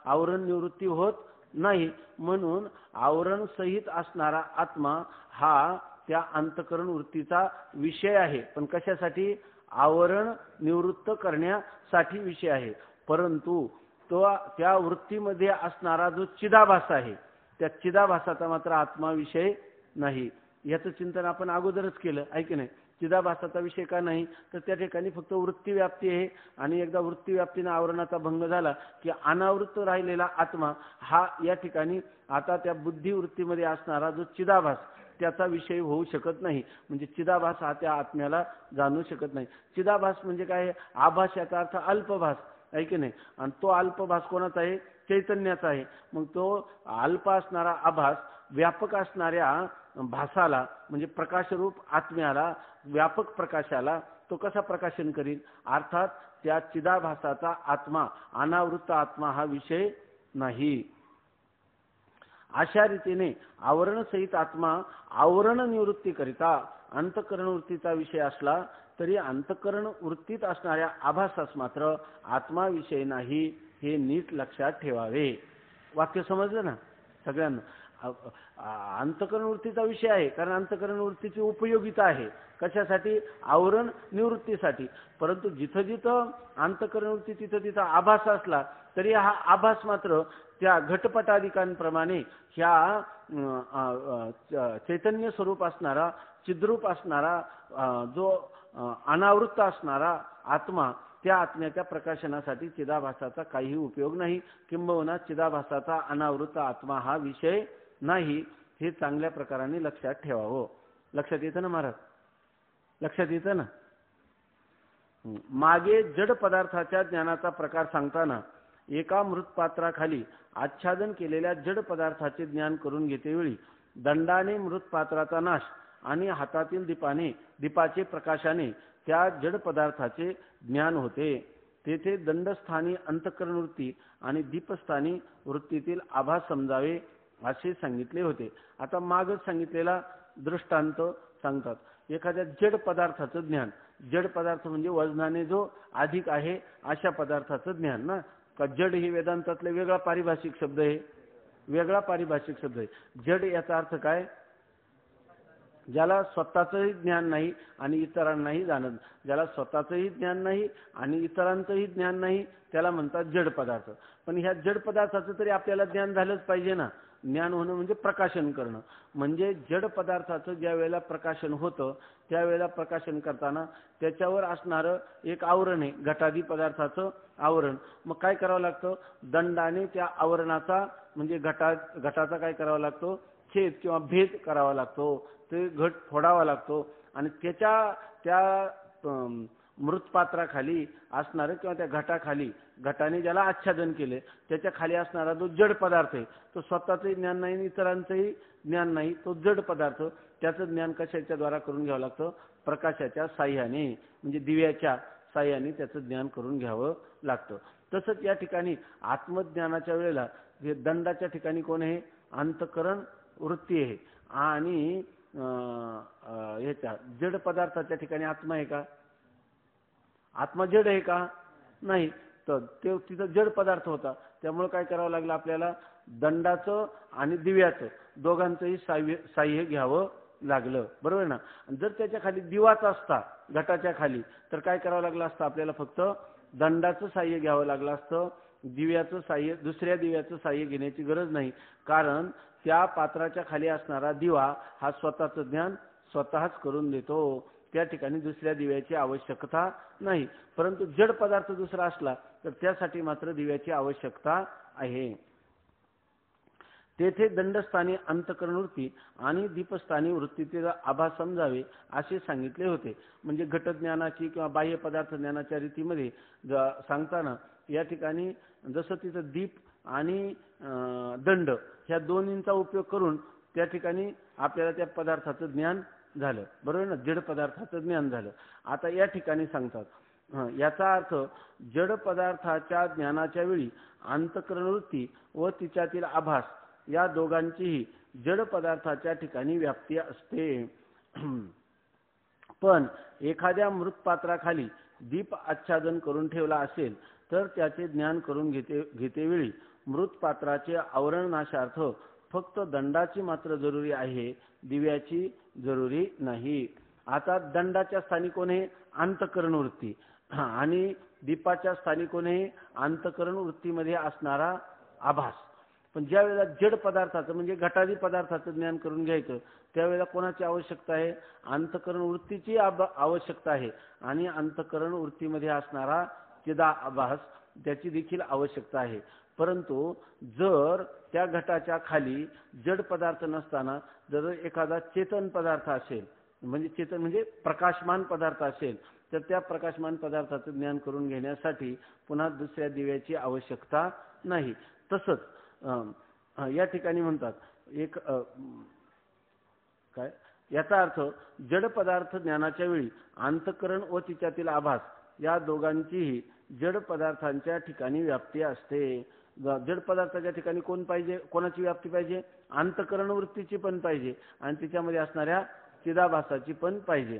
आवरण निवृत्ती होत नाही. म्हणून आवरण सहित असणारा आत्मा हा त्या अंतःकरण वृत्तीचा विषय आहे. पण कशासाठी? आवरण निवृत्त करण्यासाठी विषय आहे. परंतु तो त्या वृत्तीमध्ये असणारा जो चिदाभास आहे त्या चिदाभासाचा मात्र आत्मा विषय नाही. याचं चिंतन आपण अगोदरच केलं आहे की नाही. चिदाभासाचा विषय का नाही? तर त्या ठिकाणी फक्त वृत्ती व्याप्ती आहे आणि एकदा वृत्ती व्याप्तीने आवरणाचा भंग झाला की अनावृत्त राहिलेला आत्मा हा या ठिकाणी आता त्या बुद्धिवृत्तीमध्ये असणारा जो चिदाभास त्याचा विषय होऊ शकत नाही. म्हणजे चिदाभास हा त्या आत्म्याला जाणू शकत नाही. चिदाभास म्हणजे काय? आभास याचा अर्थ अल्पभास आहे की नाही. आणि तो अल्पभास कोणाचा आहे? चैतन्याचा आहे. मग तो अल्प असणारा आभास व्यापक असणाऱ्या भासाला म्हणजे प्रकाशरूप आत्म्याला, व्यापक प्रकाशाला तो कसा प्रकाशन करील? अर्थात त्या चिदाभासाचा आत्मा, अनावृत्त आत्मा हा विषय नाही. अशा रीतीने आवरण सहित आत्मा आवरण निवृत्तीकरिता अंतःकरण वृत्तीचा विषय असला तरी अंतःकरण वृत्तीत असणाऱ्या आभासास मात्र आत्मा विषय नाही, हे नीट लक्षात ठेवावे. वाक्य समजलं ना सगळ्यांना? अंतःकरण वृत्तीचा विषय आहे कारण अंतःकरण वृत्तीची उपयोगिता आहे. कशासाठी? आवरण निवृत्तीसाठी. परंतु जिथं जिथं अंतःकरण वृत्ती तिथं तिथं आभास असला तरी हा आभास मात्र त्या घटपटादिकांप्रमाणे ह्या चैतन्य स्वरूप असणारा, चिद्रूप असणारा, जो अनावृत्त असणारा आत्मा, त्या आत्म्याच्या प्रकाशनासाठी चिदाभासाचा काही उपयोग नाही. किंबहुना चिदाभासाचा अनावृत्त आत्मा हा विषय नाही, हे चांगल्या प्रकाराने लक्षात ठेवावं. लक्षात येतं ना महाराज? लक्षात येतं ना? मागे जड पदार्थाच्या ज्ञानाचा प्रकार सांगताना एका मृतपात्राखाली आच्छादन केलेल्या जड पदार्थाचे ज्ञान करून घेतेवेळी दंडाने मृतपात्राचा नाश आणि हातातील दीपाचे प्रकाशाने त्या जड पदार्थाचे ज्ञान होते. तेथे दंडस्थानी अंतःकरण वृत्ती आणि दीपस्थानी वृत्तीतील आभास समजावे असे सांगितले होते. आता मागच सांगितलेला दृष्टांत सांगतात. एखाद्या जड पदार्थाचं ज्ञान, जड पदार्थ म्हणजे वजनाने जो अधिक आहे अशा पदार्थाचं ज्ञान ना. का जड ही वेदांतातले वेगळा पारिभाषिक शब्द आहे, वेगळा पारिभाषिक शब्द आहे. जड याचा अर्थ काय? ज्याला स्वतःचंही ज्ञान नाही आणि इतरांनाही जाणत, ज्याला स्वतःचंही ज्ञान नाही आणि इतरांचंही ज्ञान नाही त्याला म्हणतात जड पदार्थ. पण ह्या जड पदार्थाचं तरी आपल्याला ज्ञान झालंच पाहिजे ना. ज्ञान होणं म्हणजे प्रकाशन करणं. म्हणजे जड पदार्थाचं ज्या वेळेला प्रकाशन होतं त्यावेळेला प्रकाशन करताना त्याच्यावर असणारं एक आवरण आहे, घटादी पदार्थाचं आवरण. मग काय करावं लागतं? दंडाने त्या आवरणाचा म्हणजे घटाचा काय करावा लागतो? छेद किंवा भेद करावा लागतो. ते घट फोडावा लागतो आणि त्या मृतपात्राखाली असणारं किंवा त्या घटाखाली, घटाने ज्याला आच्छादन केले त्याच्या खाली असणारा जो जड पदार्थ आहे तो स्वतःचंही ज्ञान नाही आणि इतरांचंही ज्ञान नाही, तो जड पदार्थ, त्याचं ज्ञान कशाच्या द्वारा करून घ्यावं लागतं? प्रकाशाच्या साह्याने म्हणजे दिव्याच्या साह्याने त्याचं ज्ञान करून घ्यावं लागतं. तसंच या ठिकाणी आत्मज्ञानाच्या वेळेला हे दंडाच्या ठिकाणी कोण आहे? अंतःकरण वृत्ती आहे. आणि ह्याच्या जड पदार्थाच्या ठिकाणी आत्मा आहे का? आत्मा जड आहे का? नाही. तर ते तिथं जड पदार्थ होता. त्यामुळे काय करावं लागलं आपल्याला? दंडाचं आणि दिव्याचं दोघांचंही साह्य घ्यावं लागलं. बरोबर ना? जर त्याच्या खाली दिवाच असता घटाच्या खाली तर काय करावं लागलं असतं आपल्याला? फक्त दंडाचं साह्य घ्यावं लागलं असतं. दिव्याचं साह्य, दुसऱ्या दिव्याचं साह्य घेण्याची गरज नाही. कारण त्या पात्राच्या खाली असणारा दिवा हा स्वतःचं ज्ञान स्वतःच करून देतो. त्या ठिकाणी दुसऱ्या दिव्याची आवश्यकता नाही. परंतु जड पदार्थ दुसरा असला तर त्यासाठी मात्र दिव्याची आवश्यकता आहे. तेथे दंडस्थानी अंतःकरण वृत्ती आणि दीपस्थानी वृत्तीतील आभास समजावे असे सांगितले होते. म्हणजे घटज्ञानाची किंवा बाह्य पदार्थ ज्ञानाच्या रीतीमध्ये सांगताना या ठिकाणी जसं तिथं दीप आणि दंड ह्या दोन्हींचा उपयोग करून त्या ठिकाणी आपल्याला त्या पदार्थाचं ज्ञान झालं. बरोबर ना? जड पदार्थाचं ज्ञान झालं. आता या ठिकाणी सांगतात याचा अर्थ जड पदार्थाच्या ज्ञानाच्या वेळी अंतःकरण वृत्ती व तिच्यातील आभास या दोघांचीही जड पदार्थाच्या ठिकाणी व्याप्ती असते. पण एखाद्या मृत पात्राखाली दीप आच्छादन करून ठेवला असेल तर त्याचे ज्ञान करून घेतेवेळी मृत पात्राचे आवरण नाशार्थ फक्त दंडाची मात्र जरुरी आहे, दिव्याची जरुरी नाही. आता दंडाच्या स्थानी कोण आहे? अंतःकरण वृत्ती. आणि दीपाच्या स्थानी कोण आहे? अंतःकरण वृत्तीमध्ये असणारा आभास. पण ज्या वेळेला जड पदार्थाचं म्हणजे घटादी पदार्थाचं ज्ञान करून घ्यायचं त्यावेळेला कोणाची आवश्यकता आहे? अंतःकरण वृत्तीची आवश्यकता आहे. आणि अंतःकरण वृत्तीमध्ये असणारा चिदाभास त्याची देखील आवश्यकता आहे. परंतु जर त्या घटाच्या खाली जड पदार्थ नसताना जर एखादा चेतन पदार्थ असेल, म्हणजे चेतन म्हणजे प्रकाशमान पदार्थ असेल, तर त्या प्रकाशमान पदार्थाचं ज्ञान करून घेण्यासाठी पुन्हा दुसऱ्या दिव्याची आवश्यकता नाही. तसंच या ठिकाणी म्हणतात एक काय याचा अर्थ जड पदार्थ ज्ञानाच्या वेळी अंतःकरण व तिच्यातील आभास या दोघांचीही जड पदार्थांच्या ठिकाणी व्याप्ती असते. जड पदार्थाच्या ठिकाणी कोण पाहिजे? कोणाची व्याप्ती पाहिजे? अंतःकरण वृत्तीची पण पाहिजे आणि तिच्यामध्ये असणाऱ्या चिदाभासाची पण पाहिजे.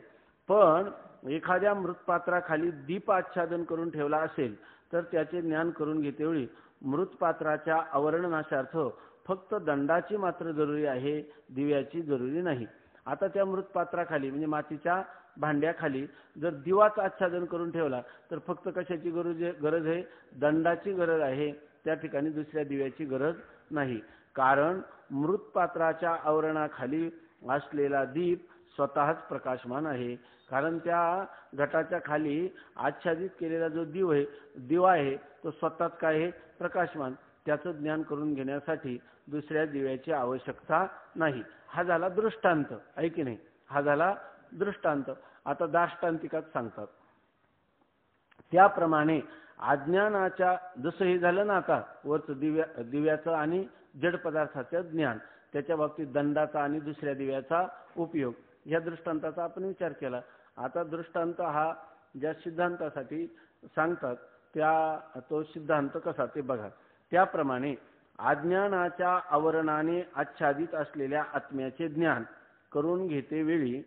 पण एखाद्या मृतपात्राखाली दीप आच्छादन करून ठेवला असेल तर त्याचे ज्ञान करून घेतेवेळी मृतपात्राच्या आवरणनाशार्थ फक्त दंडाची मात्र जरुरी आहे, दिव्याची जरुरी नाही. आता त्या मृतपात्राखाली म्हणजे मातीच्या भांड्याखाली जर दिवाच आच्छादन करून ठेवला तर फक्त कशाची गरज आहे? दंडाची गरज आहे. त्या ठिकाणी दुसऱ्या दिव्याची गरज नाही. कारण मृतपात्राच्या आवरणाखाली असलेला दीप स्वतःच प्रकाशमान आहे. कारण त्या घटाच्या खाली आच्छादित केलेला जो दिवा आहे तो स्वतःच काय आहे? प्रकाशमान. त्याचं ज्ञान करून घेण्यासाठी दुसऱ्या दिव्याची आवश्यकता नाही. हा झाला दृष्टांत, आहे की नाही? हा झाला दृष्टांत. आता दाष्टांतिकात सांगतात त्याप्रमाणे अज्ञानाच्या जसं हे झालं ना आता वरचं दिव्याचं आणि जड पदार्थाचं ज्ञान, त्याच्या बाबतीत दंडाचा आणि दुसऱ्या दिव्याचा उपयोग, या दृष्टांताचा आपण विचार केला. आता दृष्टांत हा ज्या सिद्धांतासाठी सांगतात तो सिद्धांत कसा ते बघा. त्याप्रमाणे अज्ञानाच्या आवरणाने आच्छादित असलेल्या आत्म्याचे ज्ञान करून घेतेवेळी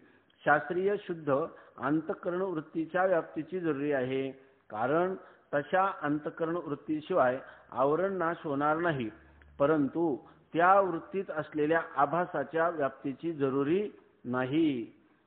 शास्त्रीय शुद्ध अंतःकरण वृत्तीच्या व्याप्तीची जरुरी आहे. कारण तशा अंतःकरण वृत्तीशिवाय आवरण नाश होणार नाही. परंतु त्या वृत्तीत असलेल्या आभासाच्या व्याप्तीची जरुरी नाही.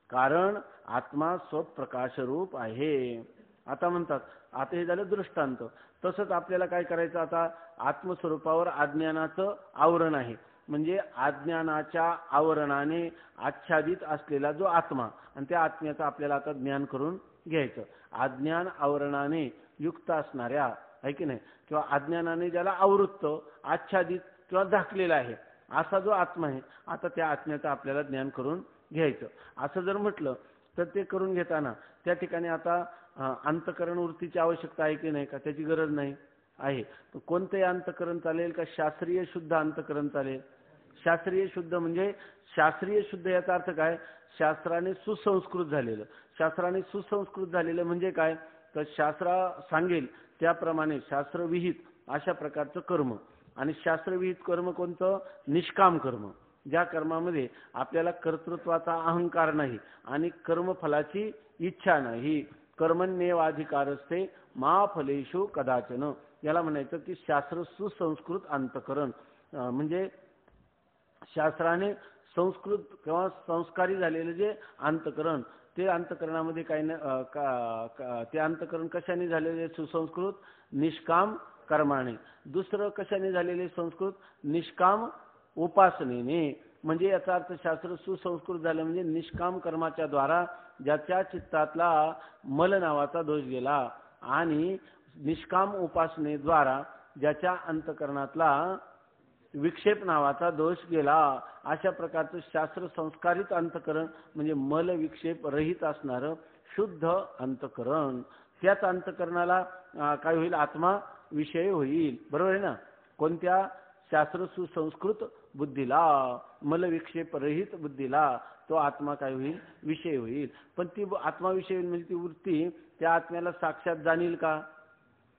कारण आत्मा स्वप्रकाशरूप आहे. आता म्हणतात आता हे झालं दृष्टांत. तसंच आपल्याला काय करायचं? आता आत्मस्वरूपावर अज्ञानाचं आवरण आहे, म्हणजे अज्ञानाच्या आवरणाने आच्छादित असलेला जो आत्मा आणि त्या आत्म्याचं आपल्याला आता ज्ञान करून घ्यायचं. अज्ञान आवरणाने युक्त असणाऱ्या, आहे की नाही, किंवा अज्ञानाने ज्याला आवृत्त आच्छादित किंवा झाकलेला आहे असा जो आत्मा आहे, आता त्या आत्म्याचं आपल्याला ज्ञान करून घ्यायचं. असं जर म्हटलं तर ते करून घेताना त्या ठिकाणी आता अंतःकरण वृत्तीची आवश्यकता आहे की नाही का? त्याची गरज नाही आहे. कोणतंही अंतःकरण चालेल का? शास्त्रीय शुद्ध अंतःकरण चालेल. शास्त्रीय शुद्ध म्हणजे शास्त्रीय शुद्ध याचा अर्थ काय? शास्त्राने सुसंस्कृत झालेलं. शास्त्राने सुसंस्कृत झालेलं म्हणजे काय? तर शास्त्र सांगेल त्याप्रमाणे शास्त्रविहित अशा प्रकारचं कर्म. आणि शास्त्रविहित कर्म कोणतं? निष्काम कर्म. ज्या कर्मामध्ये आपल्याला कर्तृत्वाचा अहंकार नाही आणि कर्मफलाची इच्छा नाही. कर्मण्येवाधिकारस्ते मा फलेषु कदाचन. याला म्हणायचं की शास्त्र सुसंस्कृत अंतःकरण, म्हणजे शास्त्राने संस्कृत किंवा संस्कारी झालेले जे अंतःकरण, ते अंतःकरणामध्ये काही ते अंतःकरण कशाने झालेले सुसंस्कृत? निष्काम कर्माने. दुसरं कशाने झालेले संस्कृत? निष्काम उपासनेने. म्हणजे याचा अर्थ शास्त्र सुसंस्कृत झालं म्हणजे निष्काम कर्माच्या द्वारा ज्याच्या चित्तातला मल नावाचा दोष गेला आणि निष्काम उपासनेद्वारा ज्याच्या अंतःकरणातला विक्षेप नावाचा दोष गेला, अशा प्रकारचं शास्त्र संस्कारित अंतःकरण म्हणजे मल विक्षेप रहित असणारं शुद्ध अंतःकरण. त्याच अंतःकरणाला काय होईल? आत्मा विषय होईल. बरोबर आहे ना? कोणत्या? शास्त्र सुसंस्कृत बुद्धीला, मल विक्षेप रहित बुद्धीला तो आत्मा काय होईल? विषय होईल. पण ती आत्मा विषय होईल म्हणजे ती वृत्ती त्या आत्म्याला साक्षात जाणील का?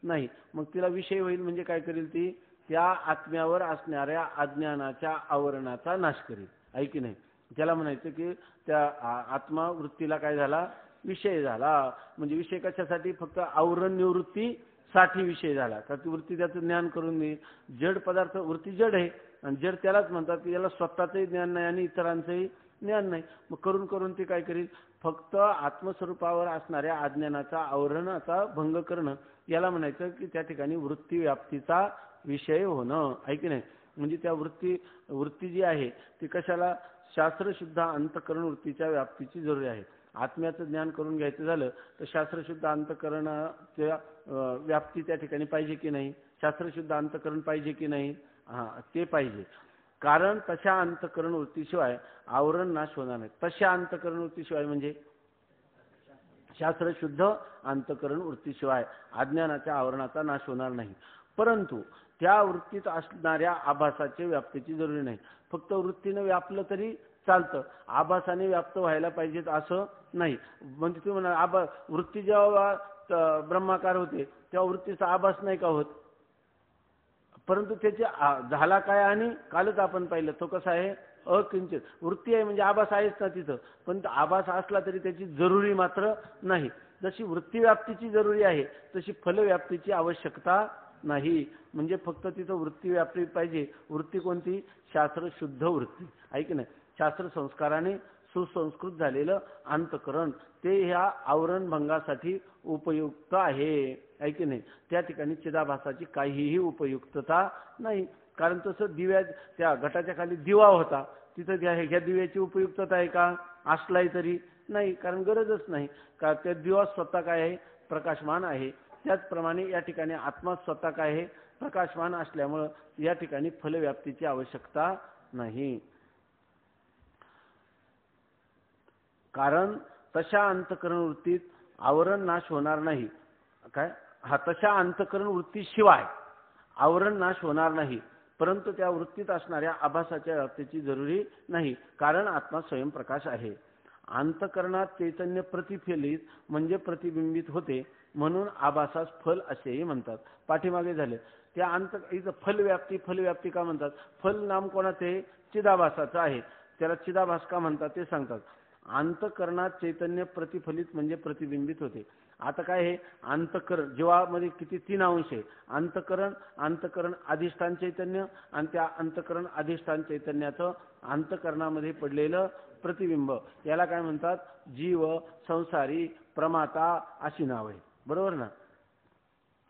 नाही. मग तिला विषय होईल म्हणजे काय करेल? ती त्या आत्म्यावर असणाऱ्या अज्ञानाच्या आवरणाचा नाश करेल, आहे की नाही. त्याला म्हणायचं की त्या आत्मा वृत्तीला काय झाला, विषय झाला. म्हणजे विषय कशासाठी, फक्त आवरण निवृत्ती साठी विषय झाला. का ती वृत्ती त्याचं ज्ञान करून देईल. जड पदार्थ, वृत्ती जड आहे आणि जड त्यालाच म्हणतात की याला स्वतःचंही ज्ञान नाही आणि इतरांचंही ज्ञान नाही. मग करून करून ती काय करील, फक्त आत्मस्वरूपावर असणाऱ्या अज्ञानाचा आवरणाचा भंग करणं, याला म्हणायचं की त्या ठिकाणी वृत्ती व्याप्तीचा विषय होणं, आहे की नाही. म्हणजे त्या वृत्ती जी आहे ती कशाला, शास्त्रशुद्ध अंतःकरण वृत्तीच्या व्याप्तीची जरुरी आहे. आत्म्याचं ज्ञान करून घ्यायचं झालं तर शास्त्रशुद्ध अंतःकरणाच्या व्याप्ती त्या ठिकाणी पाहिजे की नाही, शास्त्रशुद्ध अंतःकरण पाहिजे की नाही, ते पाहिजे. कारण तशा अंतःकरण वृत्तीशिवाय आवरण नाश होणार नाही. तशा अंतःकरण वृत्तीशिवाय म्हणजे शास्त्रशुद्ध अंतःकरण वृत्तीशिवाय अज्ञानाच्या आवरणाचा नाश होणार नाही. परंतु त्या वृत्तीत असणाऱ्या आभासाचे व्याप्तीची जरुरी नाही. फक्त वृत्तीनं व्यापलं तरी चालतं, आभासाने व्याप्त व्हायला पाहिजेत असं नाही. म्हणजे तुम्ही म्हणा वृत्ती जेव्हा ब्रह्माकार होते तेव्हा वृत्तीचा आभास नाही का होत, परंतु त्याचे झाला काय, आणि कालच आपण पाहिलं तो कसा आहे, अकिंचित वृत्ती आहे. म्हणजे आभास आहेच ना तिथं, पण आभास असला तरी त्याची जरुरी मात्र नाही. जशी वृत्ती व्याप्तीची जरुरी आहे तशी फलव्याप्तीची आवश्यकता नाही. म्हणजे फक्त तिथं वृत्ती व्याप्ती पाहिजे. वृत्ती कोणती, शास्त्र शुद्ध वृत्ती, आहे की नाही. शास्त्र संस्काराने सुसंस्कृत झालेलं अंतःकरण ते ह्या आवरण भंगासाठी उपयुक्त आहे, आहे की नाही. त्या ठिकाणी चिदाभासाची काहीही उपयुक्तता नाही. कारण तसं त्या घटाच्या खाली दिवा होता, तिथं ह्या दिव्याची उपयुक्तता आहे का, असलाही तरी नाही, कारण गरजच नाही. का त्या दिवा स्वतः काय आहे, प्रकाशमान आहे. त्याचप्रमाणे या ठिकाणी आत्मा स्वतः काय आहे, प्रकाशमान असल्यामुळं या ठिकाणी फलव्याप्तीची आवश्यकता नाही. कारण तशा अंतःकरण वृत्तीत आवरण नाश होणार नाही. काय तशा अंतःकरण वृत्तीशिवाय आवरण नाश होणार नाही. परंतु त्या वृत्तीत असणाऱ्या आभासाच्या व्याप्तीची जरुरी नाही, कारण आत्मा स्वयंप्रकाश आहे. अंतःकरणात चैतन्य प्रतिफलित म्हणजे प्रतिबिंबित होते, म्हणून आभासास फल असेही म्हणतात. पाठीमागे झाले त्या इथं फलव्याप्ती का म्हणतात, फल नाम कोणाचे, चिदाभासाचं आहे. त्याला चिदाभास का म्हणतात ते सांगतात. अंतःकरणात चैतन्य प्रतिफलित म्हणजे प्रतिबिंबित होते. आता काय आहे, अंतःकरण जीवामध्ये किती 3 अंश आहे. अंतःकरण अधिष्ठान चैतन्य आणि त्या अंतःकरण अधिष्ठान चैतन्याचं अंतःकरणामध्ये पडलेलं प्रतिबिंब, याला काय म्हणतात, जीव, संसारी, प्रमाता अशी नाव आहे, बरोबर ना.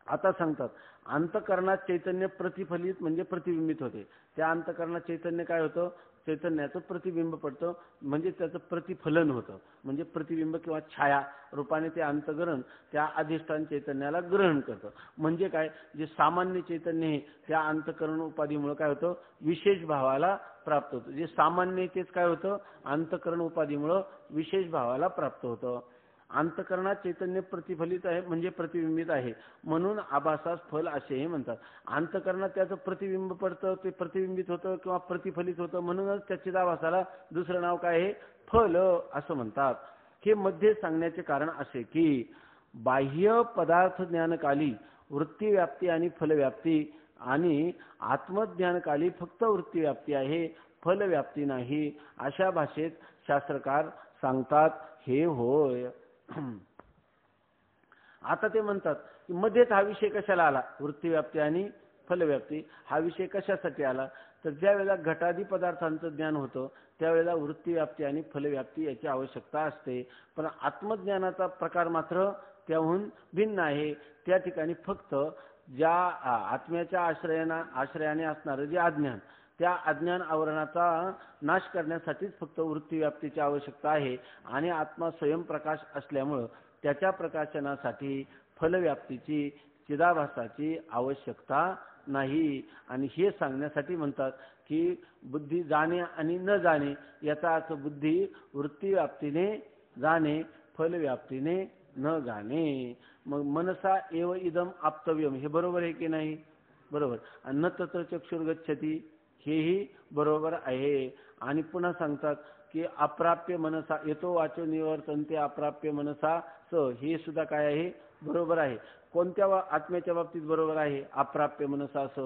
आता सांगतात अंतःकरणात चैतन्य प्रतिफलित म्हणजे प्रतिबिंबित होते. त्या अंतःकरणात चैतन्य काय होतं, चैतन्याचं प्रतिबिंब पडतं, म्हणजे त्याचं प्रतिफलन होतं. म्हणजे प्रतिबिंब किंवा छाया रूपाने ते अंतःकरण त्या अधिष्ठान चैतन्याला ग्रहण करतं. म्हणजे काय, जे सामान्य चैतन्य आहे त्या अंतःकरण उपाधीमुळे काय होतं, विशेष भावाला प्राप्त होतं. जे सामान्य तेच काय होतं, अंतःकरण उपाधीमुळे विशेष भावाला प्राप्त होतं. अंतःकरणात चैतन्य प्रतिफलित आहे म्हणजे प्रतिबिंबित आहे, म्हणून आभासास फल असेही म्हणतात. अंतःकरणात त्याचं प्रतिबिंब पडतं, ते प्रतिबिंबित होतं किंवा प्रतिफलित होतं, म्हणूनच त्या चिदाभासाला दुसरं नाव काय आहे, फल असं म्हणतात. हे मध्ये सांगण्याचे कारण असे की बाह्य पदार्थ ज्ञानकाली वृत्ती व्याप्ती आणि फलव्याप्ती आणि आत्मज्ञानकाली फक्त वृत्ती व्याप्ती आहे, फलव्याप्ती नाही, अशा भाषेत शास्त्रकार सांगतात. हे होय. आता ते म्हणतात की मध्येच हा विषय कशाला आला, वृत्ती व्याप्ती आणि फलव्याप्ती हा विषय कशासाठी आला, तर ज्या वेळेला घटादी पदार्थांचं ज्ञान होतं त्यावेळेला वृत्ती व्याप्ती आणि फलव्याप्ती याची आवश्यकता असते. पण आत्मज्ञानाचा प्रकार मात्र त्याहून भिन्न आहे. त्या ठिकाणी फक्त ज्या आत्म्याच्या आश्रयाने असणारं जे अज्ञान, त्या अज्ञान आवरणाचा नाश करण्यासाठीच फक्त वृत्ती व्याप्तीची आवश्यकता आहे. आणि आत्मा स्वयंप्रकाश असल्यामुळं त्याच्या प्रकाशनासाठी फलव्याप्तीची, चिदाभासाची आवश्यकता नाही. आणि हे सांगण्यासाठी म्हणतात की बुद्धी जाणे आणि न जाणे याचा अर्थ बुद्धी वृत्ती व्याप्तीने जाणे, फलव्याप्तीने न जाणे. मग मनसा एव इदम आप्तव्यम, हे बरोबर आहे की नाही, बरोबर. आणि न तत्र चक्षुर्गच्छति, हेही बरोबर आहे. आणि पुन्हा सांगतात की अप्राप्य मनसा येतो वाचो निवर्तन्ते अप्राप्य मनसा स, हे सुद्धा काय आहे, बरोबर आहे. कोणत्या आत्म्याच्या बाबतीत बरोबर आहे, अप्राप्य मनसा स,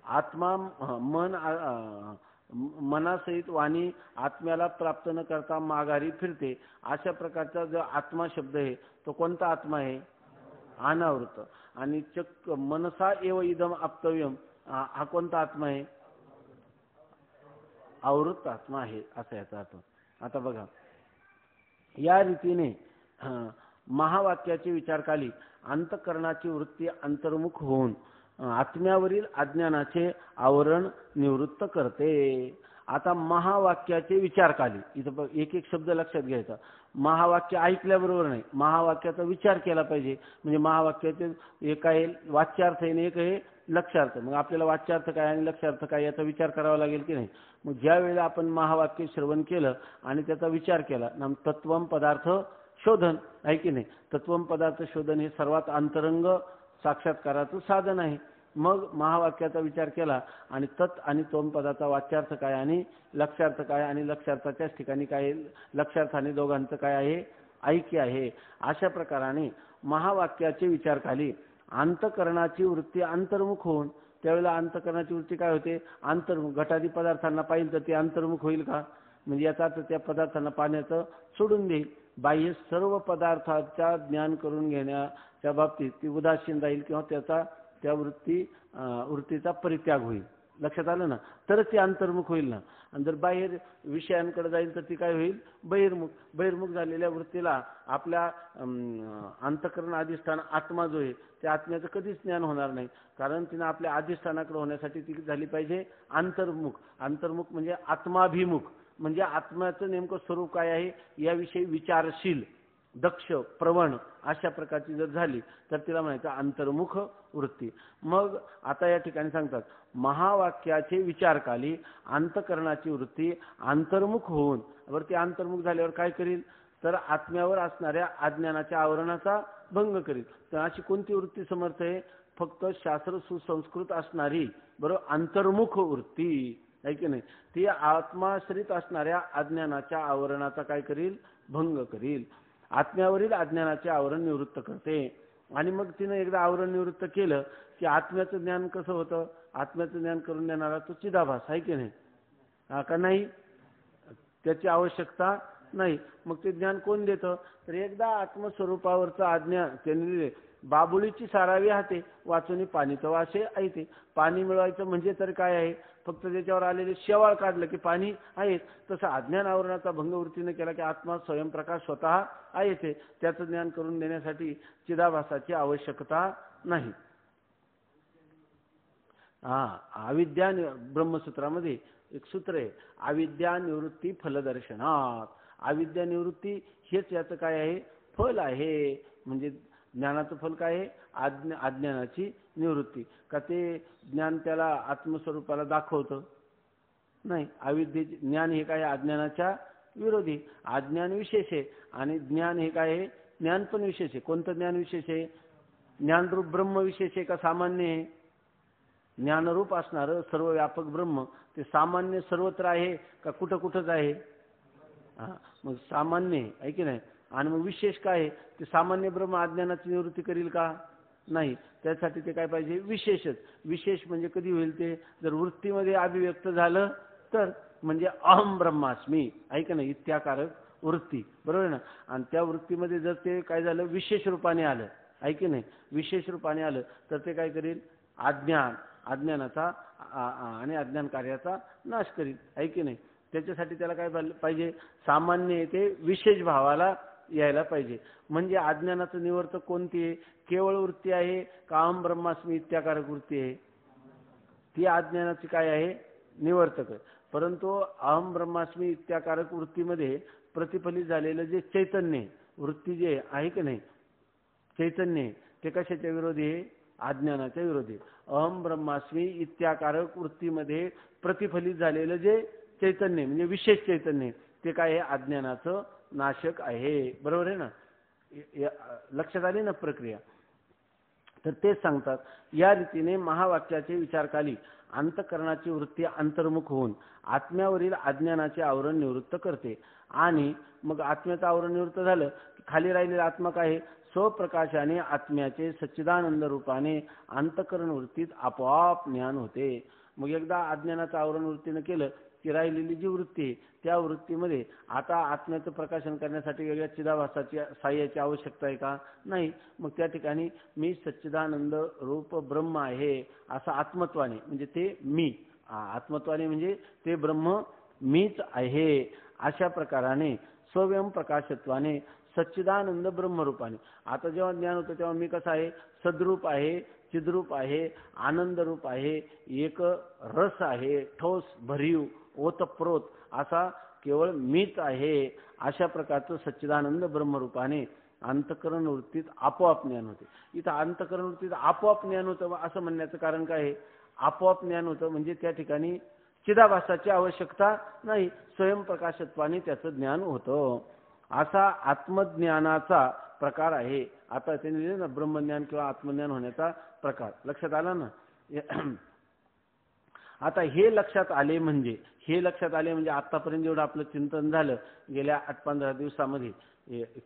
आत्मा मनासहित वाणी आत्म्याला प्राप्त न करता माघारी फिरते. अशा प्रकारचा जो आत्मा शब्द आहे तो कोणता आत्मा आहे? अनावृत. आणि चक्क मनसा एव इदम आप्तव्यम हा कोणता आत्मा आहे? आवृत्त आत्मा आहे असा याचा अर्थ. आता बघा या रीतीने महावाक्याचे विचारकाली अंतःकरणाची वृत्ती अंतर्मुख होऊन आत्म्यावरील अज्ञानाचे आवरण निवृत्त करते. आता महावाक्याचे विचारकाली इथं एक एक शब्द लक्षात घ्यायचा. महावाक्य ऐकल्याबरोबर नाही, महावाक्याचा विचार केला पाहिजे. म्हणजे महावाक्याचे एक आहे वाच्यार्थ आहे, एक आहे लक्षार्थ. मग आपल्याला वाच्यार्थ काय आणि लक्षार्थ काय याचा विचार करावा लागेल की नाही. मग ज्या वेळेला आपण महावाक्य श्रवण केलं आणि त्याचा विचार केला ना, तत्वम पदार्थ शोधन आहे की नाही. तत्वम पदार्थ शोधन हे सर्वात अंतरंग साक्षात्काराचं साधन आहे. मग महावाक्याचा विचार केला आणि तत् आणि त्वम पदाचा वाच्यार्थ काय आणि लक्षार्थ काय आणि लक्षार्थाच्याच ठिकाणी काय, लक्षार्थाने दोघांचं काय आहे, ऐक्य आहे. अशा प्रकाराने महावाक्याचे विचारकाली अंतःकरणाची वृत्ती अंतर्मुख होऊन, त्यावेळेला अंतःकरणाची वृत्ती काय होते? अंतर्मुख. घटादी पदार्थांना पाहिलं तर ते अंतर्मुख होईल का? म्हणजे याचा अर्थ त्या पदार्थांना पाण्याचं सोडून देईल. बाह्य सर्व पदार्थाचा ज्ञान करून घेण्याच्या बाबतीत ती उदासीन राहील किंवा त्या वृत्तीचा परित्याग होईल. लक्षात आलं ना? तरच ती अंतर्मुख होईल ना. आणि जर बाहेर विषयांकडे जाईल तर ती काय होईल? बहिर्मुख. बहिर्मुख झालेल्या वृत्तीला आपल्या अंतःकरण अधिष्ठान आत्मा जो आहे त्या आत्म्याचं कधीच ज्ञान होणार नाही. कारण तिने आपल्या अधिष्ठानाकडे होण्यासाठी ती झाली पाहिजे अंतर्मुख. अंतर्मुख म्हणजे आत्माभिमुख. म्हणजे आत्म्याचं नेमकं स्वरूप काय आहे याविषयी विचारशील, दक्ष, प्रवण अशा प्रकारची जर झाली तर तिला म्हणायचं अंतर्मुख वृत्ती. मग आता या ठिकाणी सांगतात महावाक्याचे विचारकाली अंतःकरणाची वृत्ती अंतर्मुख होऊन, वरती अंतर्मुख झाल्यावर काय करील तर आत्म्यावर असणाऱ्या अज्ञानाच्या आवरणाचा भंग करील. तर अशी कोणती वृत्ती समर्थ आहे? फक्त शास्त्र सुसंस्कृत असणारी बरोबर अंतर्मुख वृत्ती आहे की नाही. ती आत्माश्रित असणाऱ्या अज्ञानाच्या आवरणाचा काय करील? भंग करील. आत्म्यावरील अज्ञानाचे आवरण निवृत्त करते. आणि मग तिने एकदा आवरण निवृत्त केलं की आत्म्याचं ज्ञान कसं होतं? आत्म्याचं ज्ञान करून देणारा तो चिदाभास आहे की नाही, का नाही? त्याची आवश्यकता नाही. मग ते ज्ञान कोण देतं? तर एकदा आत्मस्वरूपावरचं आज्ञा त्यांनी दिले. बाबुळीची सारावी हाते वाचून पाणी तर वासे ऐते. पाणी मिळवायचं म्हणजे तर काय आहे? फक्त त्याच्यावर आलेले शेवाळ काढलं की पाणी आहे. तसं अज्ञान आवरणाचा भंग वृत्तीने केला की आत्मा स्वयंप्रकाश स्वतः आहे. त्याचं ज्ञान करून देण्यासाठी चिदाभासाची आवश्यकता नाही. अविद्या ब्रह्मसूत्रामध्ये एक सूत्र आहे, अविद्या निवृत्ती फलदर्शनात. अविद्या निवृत्ती हेच याचं काय आहे? फल आहे. म्हणजे ज्ञानाचं फल काय आहे? अज्ञानाची निवृत्ती. का ते ज्ञान त्याला आत्मस्वरूपाला दाखवतं? नाही. अविद्येचे ज्ञान हे काय? अज्ञानाच्या विरोधी. अज्ञान विशेष आहे आणि ज्ञान हे काय आहे? ज्ञान पण विशेष आहे. कोणतं ज्ञान विशेष आहे? ज्ञानरूप ब्रह्म विशेष आहे का सामान्य आहे? ज्ञानरूप असणारं सर्व व्यापक ब्रह्म ते सामान्य सर्वत्र आहे का कुठं कुठंच आहे? मग सामान्य आहे की नाही. आणि मग विशेष काय आहे? ते सामान्य ब्रह्म अज्ञानाची निवृत्ती करील का? नाही. त्यासाठी ते काय पाहिजे? विशेषच. विशेष म्हणजे कधी होईल ते? जर वृत्तीमध्ये अभिव्यक्त झालं तर. म्हणजे अहम ब्रह्मास्मी आहे का नाही, इत्याकारक वृत्ती. बरोबर ना. आणि त्या वृत्तीमध्ये जर ते काय झालं? विशेष रूपाने आलं आहे की नाही. विशेष रूपाने आलं तर ते काय करेल? अज्ञानाचा आणि अज्ञान कार्याचा नाश करील आहे की नाही. त्याच्यासाठी त्याला काय पाहिजे? सामान्य ते विशेष भावाला यायला पाहिजे. म्हणजे अज्ञानाचं निवर्तक कोणती आहे? केवळ वृत्ती आहे का अहम ब्रह्मास्मी इत्याकारक वृत्ती आहे? ती अज्ञानाची काय आहे? निवर्तक आहे. परंतु अहम ब्रह्मास्मी इत्याकारक वृत्तीमध्ये प्रतिफलित झालेलं जे चैतन्य वृत्ती जे आहे की नाही, चैतन्य ते कशाच्या विरोधी आहे? अज्ञानाच्या विरोधी. अहम ब्रह्मास्मी इत्याकारक वृत्तीमध्ये प्रतिफलित झालेलं जे चैतन्य म्हणजे विशेष चैतन्य ते काय आहे? अज्ञानाचं नाशक आहे. बरोबर आहे ना. लक्षात आली ना प्रक्रिया. तर तेच सांगतात या रीतीने महावाक्याचे विचारकाली अंतःकरणाची वृत्ती अंतर्मुख होऊन आत्म्यावरील अज्ञानाचे आवरण निवृत्त करते. आणि मग आत्म्याचं आवरण निवृत्त झालं की खाली राहिलेला आत्मा काय आहे, स्वप्रकाशाने आत्म्याचे सच्चिदानंद रूपाने अंतःकरण वृत्तीत आपोआप ज्ञान होते. मग एकदा अज्ञानाचं आवरण वृत्तीनं केलं की राहिलेली जी वृत्ती आहे त्या वृत्तीमध्ये आता आत्म्याचं प्रकाशन करण्यासाठी वेगळ्या चिदाभासाची साह्याची आवश्यकता आहे का, नाही. मग त्या ठिकाणी मी सच्चिदानंद रूप ब्रह्म आहे असं आत्मत्वाने, म्हणजे ते मी आत्मत्वाने म्हणजे ते ब्रह्म मीच आहे अशा प्रकाराने स्वयं प्रकाशत्वाने सच्चिदानंद ब्रह्मरूपाने आता जेव्हा ज्ञान होतं तेव्हा मी कसा आहे, सद्रूप आहे, चिद्रूप आहे, आनंद रूप आहे, एक रस आहे, ठोस भरीव ओतप्रोत असा केवळ मीच आहे अशा प्रकारचं सच्चिदानंद ब्रह्मरूपाने अंतःकरण वृत्तीत आपोआप ज्ञान होते. इथं अंतःकरण वृत्तीत आपोआप ज्ञान होतं असं म्हणण्याचं कारण काय आहे, आपोआप ज्ञान होतं म्हणजे त्या ठिकाणी चिदाभासाची आवश्यकता नाही, स्वयंप्रकाशत्वाने त्याचं ज्ञान होतं. असा आत्मज्ञानाचा प्रकार आहे. आता ते लिहिले ना ब्रह्मज्ञान किंवा आत्मज्ञान होण्याचा प्रकार लक्षात आला ना. आता हे लक्षात आले म्हणजे आतापर्यंत जेवढं आपलं चिंतन झालं गेल्या 8-15 दिवसामध्ये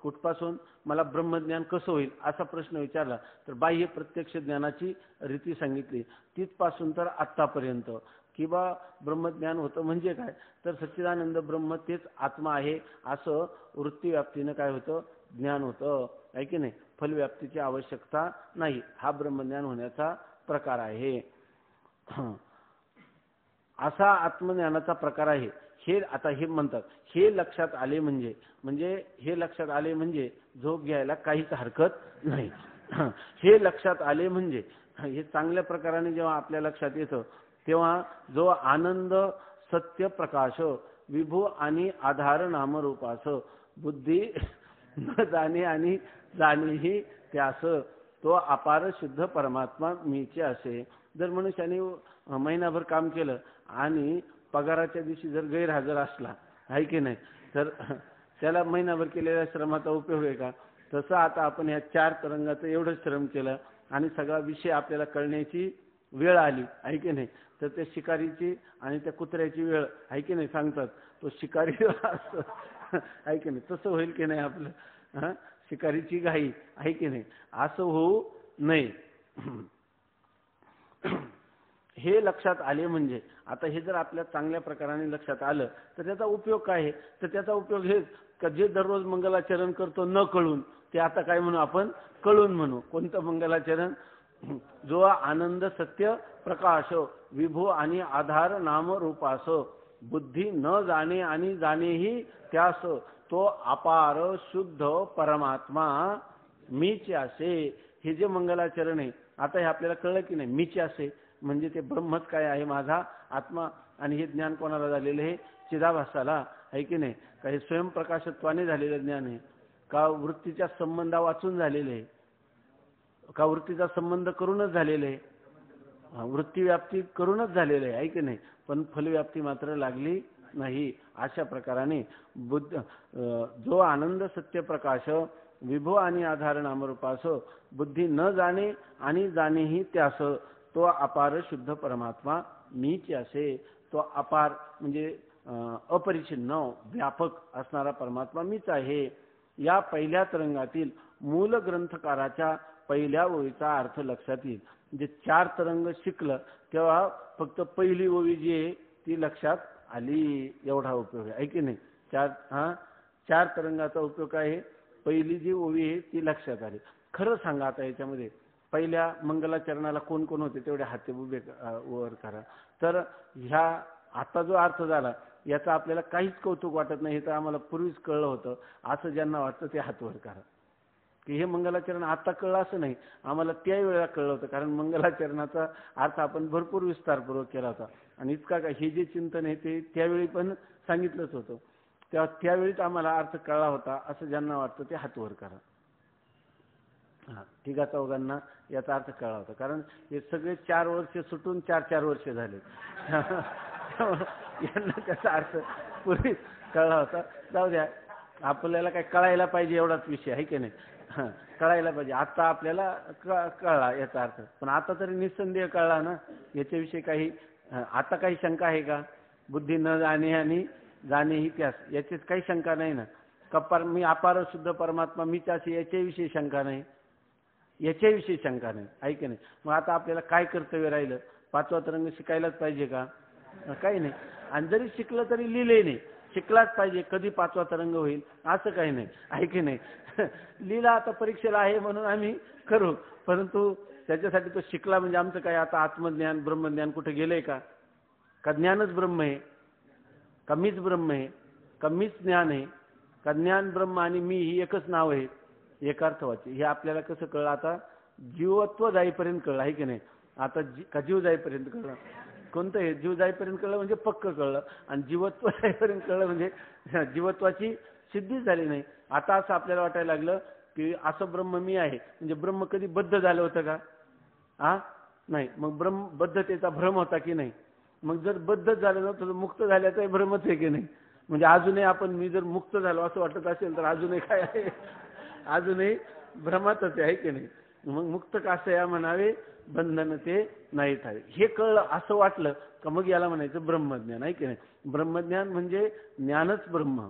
कुठपासून मला ब्रह्मज्ञान कसं होईल असा प्रश्न विचारला तर बाह्य प्रत्यक्ष ज्ञानाची रीती सांगितली तिथपासून तर आत्तापर्यंत किंवा ब्रह्मज्ञान होतं म्हणजे काय तर सच्चिदानंद ब्रह्म तेच आत्मा आहे असं वृत्तीव्याप्तीनं काय होतं, ज्ञान होतं, आहे की नाही. फलव्याप्तीची आवश्यकता नाही, हा ब्रह्मज्ञान होण्याचा प्रकार आहे. असा आत्मज्ञानाचा प्रकार आहे. हे आता हे म्हणतात हे लक्षात आले म्हणजे झोप घ्यायला काहीच हरकत नाही. हे लक्षात आले म्हणजे हे चांगल्या प्रकाराने जेव्हा आपल्या लक्षात येतं तेव्हा जो आनंद सत्य प्रकाश विभू आणि आधार नामरूपास बुद्धी न जाणे आणि जाणेही त्यास तो अपार शुद्ध परमात्मा मीचे असे. जर मनुष्याने महिनाभर काम केलं आणि पगाराच्या दिवशी जर गैरहजर असला आहे की नाही तर त्याला महिनाभर केलेल्या श्रमाचा उपयोग आहे का. तसं आता आपण ह्या 4 तरंगाचं एवढं श्रम केलं आणि सगळा विषय आपल्याला कळण्याची वेळ आली आहे की नाही तर ते शिकारीची आणि त्या कुत्र्याची वेळ आहे की नाही सांगतात तो शिकारी आहे की नाही तसं होईल की नाही आपलं. शिकारीची घाई आहे की नाही असं होऊ नये. हे लक्षात आले म्हणजे आता हे जर आपल्या चांगल्या प्रकाराने लक्षात आलं तर त्याचा उपयोग काय आहे तर त्याचा उपयोग हेच का जे दररोज मंगलाचरण करतो न कळून ते आता काय म्हणू आपण कळून म्हणू. कोणतं मंगलाचरण, जो आनंद सत्य प्रकाश विभू आणि आधार नाम रूपास बुद्धी न जाणे आणि जाणेही त्यास तो अपार शुद्ध परमात्मा मीच असे. हे जे मंगलाचरण आहे आता हे आपल्याला कळलं की नाही मीच असे म्हणजे ते ब्रह्मच काय आहे माझा आत्मा. आणि हे ज्ञान कोणाला झालेलं आहे, चिदाभासाला आहे की नाही. काही स्वयंप्रकाशत्वाने झालेलं ज्ञान आहे का वृत्तीच्या संबंधा वाचून झालेले आहे का वृत्तीचा संबंध करूनच झालेले आहे, वृत्तीव्याप्ती करूनच झालेले आहे की नाही. पण फलव्याप्ती मात्र लागली नाही. अशा प्रकाराने बुद्ध जो आनंद सत्य प्रकाश विभू आणि आधार नामरूपास बुद्धी न जाणे आणि जाणेही त्यास तो अपार शुद्ध परमात्मा मीच असे. तो अपार म्हणजे अपरिच्छिन्न व्यापक असणारा परमात्मा मीच आहे. या पहिल्या तरंगातील मूल ग्रंथकाराच्या पहिल्या ओळीचा अर्थ लक्षात येईल. म्हणजे 4 तरंग शिकलं तेव्हा फक्त पहिली ओळी जी आहे ती लक्षात आली एवढा उपयोग आहे की नाही. 4 तरंगाचा उपयोग आहे, पहिली जी ओळी आहे ती लक्षात आली. खरं सांगा आता याच्यामध्ये पहिल्या मंगलाचरणाला कोण कोण होते तेवढे हात उभे वर करा. तर ह्या आता जो अर्थ झाला याचा आपल्याला काहीच कौतुक वाटत नाही, हे तर आम्हाला पूर्वीच कळलं होतं असं ज्यांना वाटतं ते हात वर करा. की हे मंगलाचरण आता कळलं असं नाही, आम्हाला त्यावेळेला कळलं होतं कारण मंगलाचरणाचा अर्थ आपण भरपूर विस्तारपूर्वक केला होता. आणि इतका काय हे जे चिंतन आहे ते त्यावेळी पण सांगितलंच होतं. तेव्हा त्यावेळीच आम्हाला अर्थ कळला होता असं ज्यांना वाटतं ते हात वर करा. तिघा चौघांना याचा अर्थ कळला होता कारण हे सगळे 4 वर्ष सुटून 4 वर्ष झाले. यांना त्याचा अर्थ पूर्वी कळला होता. जाऊ द्या, आपल्याला काय कळायला पाहिजे एवढाच विषय आहे की नाही. कळायला पाहिजे. आता आपल्याला कळला याचा अर्थ, पण आता तरी निसंदेह कळला ना याच्याविषयी काही आता काही शंका आहे का. बुद्धी न जाणे आणि जाणे ही त्यास, याचीच काही शंका नाही ना. कपार मी अपार शुद्ध परमात्मा मी त्यास, याच्याविषयी शंका नाही, याच्याविषयी शंका नाही, आहे की नाही. मग आता आपल्याला काय कर्तव्य राहिलं? पाचवा तरंग शिकायलाच पाहिजे का? काही नाही. आणि जरी शिकलं तरी लिहिले नाही, शिकलाच पाहिजे. कधी पाचवा तरंग होईल असं काही नाही, आहे की नाही. लिहिला आता परीक्षेला आहे म्हणून आम्ही करू, परंतु त्याच्यासाठी तो शिकला म्हणजे आमचं काय आता आत्मज्ञान ब्रह्मज्ञान कुठे गेलंय का? का ज्ञानच ब्रह्म आहे? का मीच ब्रह्म आहे? का मीच ज्ञान आहे? का ज्ञान ब्रह्म आणि मी ही एकच नाव आहे, एकार्थवाची? हे आपल्याला कसं कळलं? आता जीवत्व जाईपर्यंत कळलं, आहे की नाही. आता का जीव जाईपर्यंत कळलं? कोणतं हे जीव जाईपर्यंत कळलं म्हणजे पक्क कळलं, आणि जीवत्व जाईपर्यंत कळलं म्हणजे जीवत्वाची सिद्धीच झाली नाही. आता असं आपल्याला वाटायला लागलं की असं ब्रह्म मी आहे, म्हणजे ब्रह्म कधी बद्ध झालं होतं का? नाही. मग बद्धतेचा भ्रम होता की नाही? मग जर बद्ध झालं नव्हतं तर मुक्त झाल्याचाही भ्रमच आहे की नाही? म्हणजे अजूनही आपण मी जर मुक्त झालो असं वाटत असेल तर अजूनही काय आहे? अजूनही भ्रमातच आहे की नाही? मग मुक्त कासया म्हणावे बंधन ते नाहीत आहे. हे कळलं, असं वाटलं का मग याला म्हणायचं ब्रह्मज्ञान, आहे की नाही. ब्रह्मज्ञान म्हणजे ज्ञानच ब्रह्म.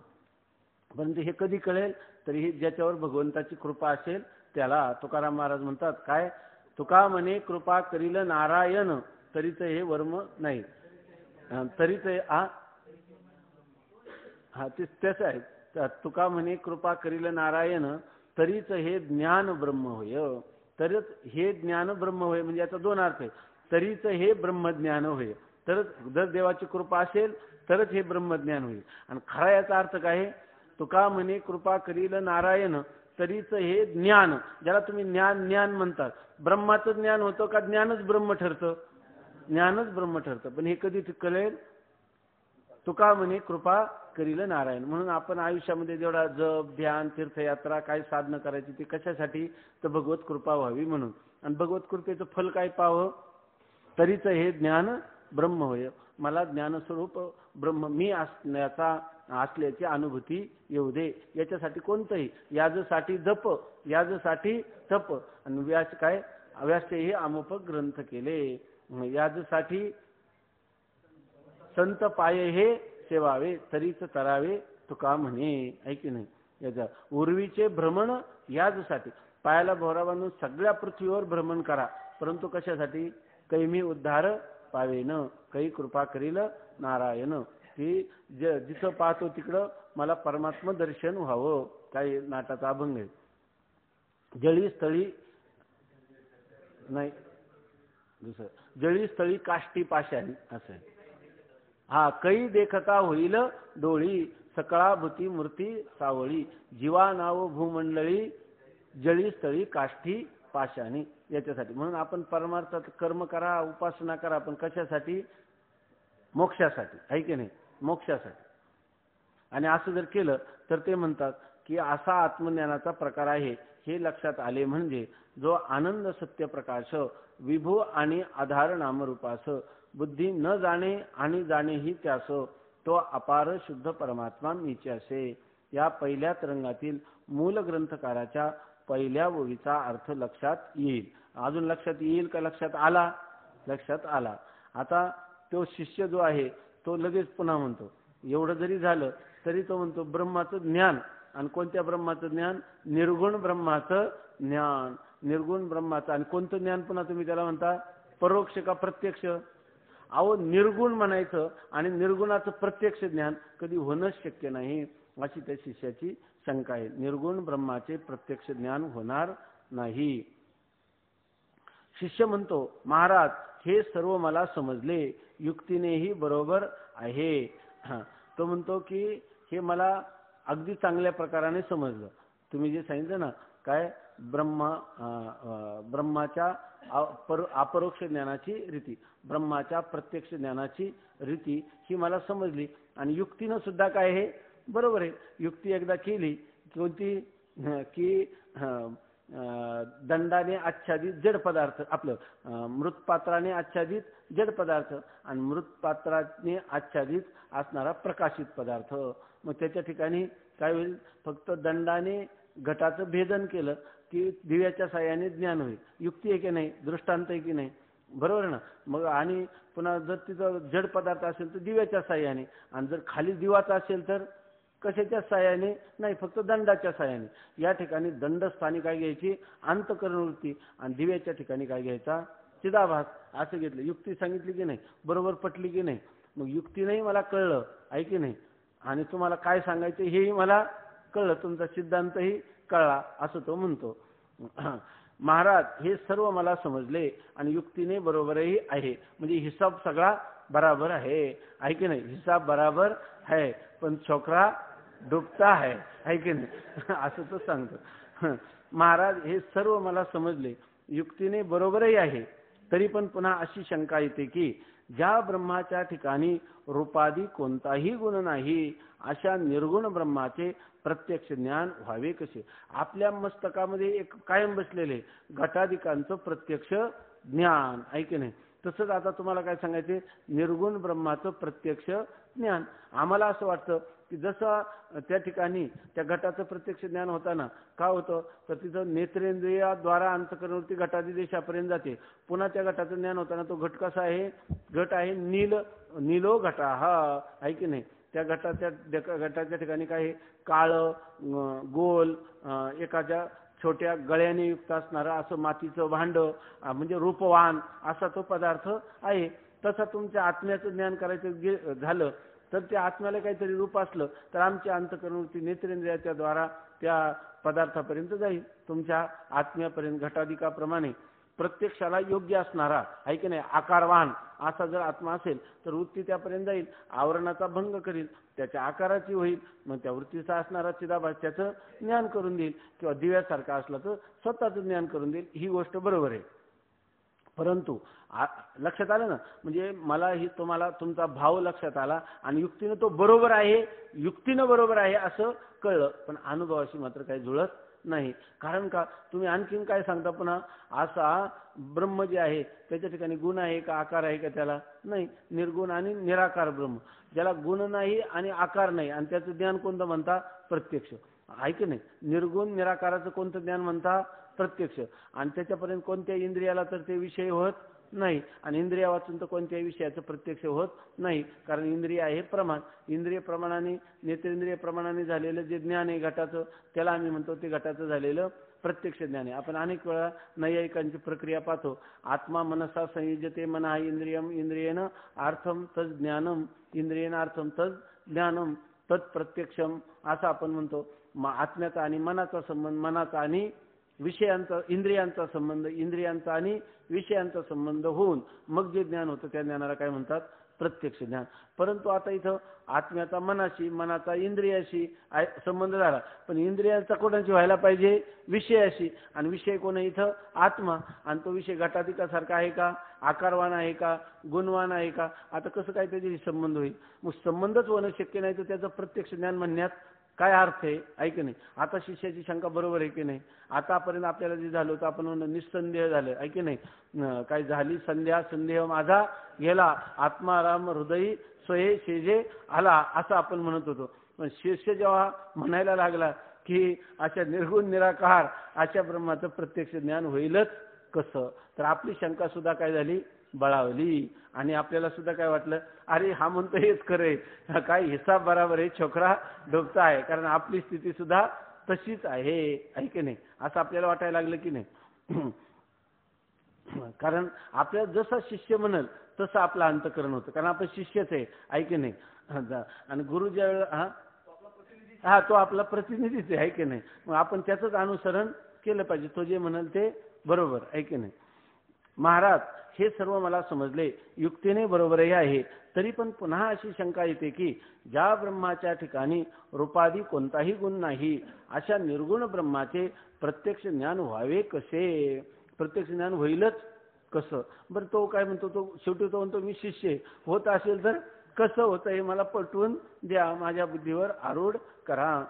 परंतु हे कधी कळेल? तरी हे ज्याच्यावर भगवंताची कृपा असेल त्याला. तुकाराम महाराज म्हणतात काय? तुका म्हणे कृपा करील नारायण, तरीच हे वर्म नाही, तरीच तेच आहे. तुका म्हणे कृपा करील नारायण, तरीच हे ज्ञान ब्रह्म होय. तरच हे ज्ञान ब्रह्म होय, म्हणजे याचा दोन अर्थ आहे. तरीच हे ब्रह्मज्ञान होय. तरच जर देवाची कृपा असेल तरच हे ब्रह्मज्ञान होईल. आणि खरा याचा अर्थ काय आहे? तुका म्हणे कृपा करील नारायण, तरीच हे ज्ञान, ज्याला तुम्ही ज्ञान ज्ञान म्हणतात, ब्रह्माचं ज्ञान होतं का ज्ञानच ब्रह्म ठरतं? ज्ञानच ब्रह्म ठरतं. पण हे कधी कळेल? तुका म्हणे कृपा करील नारायण. म्हणून आपण आयुष्यामध्ये जेवढा जप ध्यान तीर्थयात्रा काय साधनं करायची ती कशासाठी? तर भगवत कृपा व्हावी म्हणून. आणि भगवत कृपेचं फल काय पाहावं? तरीच हे ज्ञान ब्रह्म होय. मला ज्ञानस्वरूप ब्रह्म मी असल्याची अनुभूती येऊ दे. याच्यासाठी कोणतंही याजसाठी जप, याजसाठी तप, आणि व्यास काय व्यासचे हे अमुपक ग्रंथ केले. याजसाठी संत पाये हे सेवावे, तरीच तरावे तुका म्हणे, ऐकी नाही. याचा उर्वीचे भ्रमण याजसाठी, पायाला भोवरा बांधून सगळ्या पृथ्वीवर भ्रमण करा, परंतु कशासाठी? कैमी उद्धार पावेन, काही कृपा करील नारायण. की जिथं पाहतो तिकडं मला परमात्मा दर्शन व्हावं. काही नाटाचा अभंग आहे. जळी स्थळी नाही, दुसरं जळी स्थळी काष्टी पाशाणी असं आहे. कै देखता होईल डोळी, सकळा भूती मूर्ती सावळी, जीवा नाव भूमंडळी, जळी स्थळी काष्टी पाशाणी. याच्यासाठी. म्हणून आपण परमार्थात कर्म करा, उपासना करा, पण कशासाठी? मोक्षासाठी, आहे की नाही. मोक्षासाठी. आणि असं जर केलं तर ते म्हणतात की असा आत्मज्ञानाचा प्रकार आहे हे लक्षात आले म्हणजे जो आनंद सत्य प्रकाश विभू आणि आधार नामरूपास बुद्धी न जाणे आणि जाणेही त्यास, तो अपार शुद्ध परमात्मा मीच असे. या पहिल्या तरंगातील मूल ग्रंथकाराच्या पहिल्या ओळीचा अर्थ लक्षात येईल. अजून लक्षात येईल का? लक्षात आला? लक्षात आला. आता तो शिष्य जो आहे तो लगेच पुन्हा म्हणतो, एवढं जरी झालं तरी तो म्हणतो ब्रह्माचं ज्ञान. आणि कोणत्या ब्रह्माचं ज्ञान? निर्गुण ब्रह्माचं ज्ञान. निर्गुण ब्रह्माचं. आणि कोणतं ज्ञान पुन्हा तुम्ही त्याला म्हणता? परोक्ष का प्रत्यक्ष? अहो, निर्गुण म्हणायचं आणि निर्गुणाचं प्रत्यक्ष ज्ञान कधी होणंच शक्य नाही, अशी त्या शिष्याची शंका आहे. निर्गुण ब्रह्माचे प्रत्यक्ष ज्ञान होणार नाही. शिष्य म्हणतो, महाराज हे सर्व मला समजले, युक्तीनेही बरोबर आहे. तो म्हणतो की हे मला अगदी चांगल्या प्रकाराने समजलं. तुम्ही जे सांगितलं ना, काय ब्रह्माच्या अपरोक्ष ज्ञानाची रीती, ब्रह्माच्या प्रत्यक्ष ज्ञानाची रीती ही मला समजली. आणि युक्तीनं सुद्धा काय आहे? बरोबर आहे. युक्ती एकदा केली कोणती? की दंडाने आच्छादित जड पदार्थ, आपलं मृतपात्राने आच्छादित जड पदार्थ आणि मृतपात्राने आच्छादित असणारा प्रकाशित पदार्थ. मग त्याच्या ठिकाणी काय होईल? फक्त दंडाने घटाचं भेदन केलं की दिव्याच्या साह्याने ज्ञान होईल. युक्ती आहे की नाही? दृष्टांत आहे की नाही? बरोबर आहे ना. मग आणि पुन्हा जर तिथं जड पदार्थ असेल तर दिव्याच्या साह्याने, आणि जर खाली दिवाचा असेल तर कशाच्या साह्याने? नाही, फक्त दंडाच्या साह्याने. या ठिकाणी दंडस्थानी काय घ्यायची? अंतःकरण वृत्ती, आणि दिव्याच्या ठिकाणी काय घ्यायचा? चिदाभास. असं घेतलं. युक्ती सांगितली की नाही? बरोबर पटली की नाही? मग युक्तीनेही मला कळलं आहे की नाही, आणि तुम्हाला काय सांगायचं हेही मला कळलं, तुमचा सिद्धांतही कळला, असं तो म्हणतो. महाराज, हे सर्व मला समजले आणि युक्तीने बरोबरही आहे. म्हणजे हिसाब सगळा बराबर आहे की नाही? हिसाब बराबर है, पण छोकरा डुबता है की नाही? असं तो सांगतो. महाराज, हे सर्व मला समजले, युक्तीने बरोबरही आहे. तरी पण पुन्हा अशी शंका येते की ज्या ब्रह्माच्या ठिकाणी रूपादी कोणताही गुण नाही, अशा निर्गुण ब्रह्माचे प्रत्यक्ष ज्ञान व्हावे कसे? आपल्या मस्तकामध्ये एक कायम बसलेले घटाधिकांचं प्रत्यक्ष ज्ञान आहे की नाही? तसंच आता तुम्हाला काय सांगायचे? निर्गुण ब्रह्माचं प्रत्यक्ष ज्ञान. आम्हाला असं वाटतं की जसं त्या ठिकाणी त्या घटाचं प्रत्यक्ष ज्ञान होताना का होतं, तर तिथं नेत्रेंद्रियाद्वारा अंतःकरणवृत्ती घटादी देशापर्यंत जाते. पुन्हा त्या घटाचं ज्ञान होताना तो घट कसा आहे? घट आहे नीलो घटा हा आहे की नाही? त्या घटाच्या ठिकाणी काय आहे? काळं गोल एखाद्या छोट्या गळ्याने युक्त असणारा असं मातीचं भांड, म्हणजे रूपवान असा तो पदार्थ आहे. तसा तुमच्या आत्म्याचं ज्ञान करायचं झालं तर त्या आत्म्याला काहीतरी रूप असलं तर आमची अंतःकरणवृत्ती नेत्रेंद्रियाच्या द्वारा त्या पदार्थापर्यंत जाईल, तुमच्या आत्म्यापर्यंत. घटाधिकाप्रमाणे प्रत्यक्षाला योग्य असणारा आहे की नाही आकारवान असा जर आत्मा असेल तर वृत्ती त्यापर्यंत जाईल, आवरणाचा भंग करील, त्याच्या आकाराची होईल, मग त्या वृत्तीचा असणारा चिदाभास त्याचं ज्ञान करून देईल, किंवा दिव्यासारखा असला तर स्वतःचं ज्ञान करून देईल. ही गोष्ट बरोबर आहे. परंतु लक्षात आलं ना, म्हणजे मला ही तुम्हाला तुमचा भाव लक्षात आला आणि युक्तीनं तो बरोबर आहे, युक्तीनं बरोबर आहे असं कळलं, पण अनुभवाशी मात्र काही जुळत नाही. कारण का? तुम्ही आणखीन काय सांगता? पुन्हा असा ब्रह्म जे आहे त्याच्या ठिकाणी गुण आहे का, आकार आहे का? त्याला नाही. निर्गुण आणि निराकार ब्रह्म, ज्याला गुण नाही आणि आकार नाही, आणि त्याचं ज्ञान कोणतं म्हणता? प्रत्यक्ष आहे की नाही? निर्गुण निराकाराचं कोणतं ज्ञान म्हणता? प्रत्यक्ष. आणि त्याच्यापर्यंत कोणत्या इंद्रियाला तर ते विषय होत नाही, आणि इंद्रिया वाचून तर कोणत्याही विषयाचं प्रत्यक्ष होत नाही, कारण इंद्रिय आहे प्रमाण. इंद्रिय प्रमाणाने, नेत्रेंद्रिय प्रमाणाने झालेलं जे ज्ञान आहे घटाचं, त्याला आम्ही म्हणतो ते घटाचं झालेलं प्रत्यक्ष ज्ञान आहे. आपण अनेक वेळा नैयायिकांची प्रक्रिया पाहतो. आत्मा मनसा संयुज्यते मनः इंद्रियम इंद्रियेन अर्थम तद ज्ञानम इंद्रियेन अर्थम तद ज्ञानम तत् प्रत्यक्षम असं आपण म्हणतो. आत्म्याचा आणि मनाचा संबंध, मनाचा आणि विषयांचा, इंद्रियांचा संबंध, इंद्रियांचा आणि विषयांचा संबंध होऊन मग जे ज्ञान होतं त्या ज्ञानाला काय म्हणतात? प्रत्यक्ष ज्ञान. परंतु आता इथं आत्म्याचा मनाशी, मनाचा इंद्रियाशी संबंध झाला, पण इंद्रियांचा कोणाशी व्हायला पाहिजे? विषयाशी. आणि विषय कोण आहे इथं? आत्मा. आणि तो विषय घटाधिकासारखा आहे का? आकारवान आहे का? गुणवान आहे का? आता कसं काय त्याच्याशी संबंध होईल? मग संबंधच होणं शक्य नाही तर त्याचं प्रत्यक्ष ज्ञान म्हणण्यात काय अर्थ आहे की नाही? आता शिष्याची शंका बरोबर आहे की नाही? आतापर्यंत आपल्याला जे झालं होतं आपण म्हणून निस्संदेह झालं आहे की नाही? काय झाली संध्या, संदेह माझा गेला, आत्माराम हृदयी स्वये शेजे आला असं आपण म्हणत होतो. पण शिष्य जेव्हा म्हणायला लागला की अशा निर्गुण निराकार अशा ब्रह्माचं प्रत्यक्ष ज्ञान होईलच कसं, तर आपली शंका सुद्धा काय झाली? बळावली. आणि आपल्याला सुद्धा काय वाटलं? अरे हा म्हणतो हेच खरंय, काय हिसाब बराबर आहे, छोकरा डुबता आहे. कारण आपली स्थिती सुद्धा तशीच आहे की नाही? असं आपल्याला वाटायला लागलं की नाही? कारण आपल्याला जसा शिष्य म्हणेल तसं आपलं अंतःकरण होतं, कारण आपण शिष्यच आहे की नाही? आणि गुरु ज्या वेळेला हा तो आपला प्रतिनिधीच आहे की नाही? मग आपण त्याचंच अनुसरण केलं पाहिजे, तो जे म्हणाल ते बरोबर आहे की नाही? महाराज, हे सर्व मला समजले, युक्तीने बरोबरही आहे. तरी पण पुन्हा अशी शंका येते की ज्या ब्रह्माच्या ठिकाणी रूपादी कोणताही गुण नाही, अशा निर्गुण ब्रह्माचे प्रत्यक्ष ज्ञान व्हावे कसे? प्रत्यक्ष ज्ञान होईलच कसं? बरं, तो काय म्हणतो? तो शेवटी तो म्हणतो मी शिष्य होत असेल तर कसं होतं हे मला पटवून द्या, माझ्या बुद्धीवर आरूढ करा.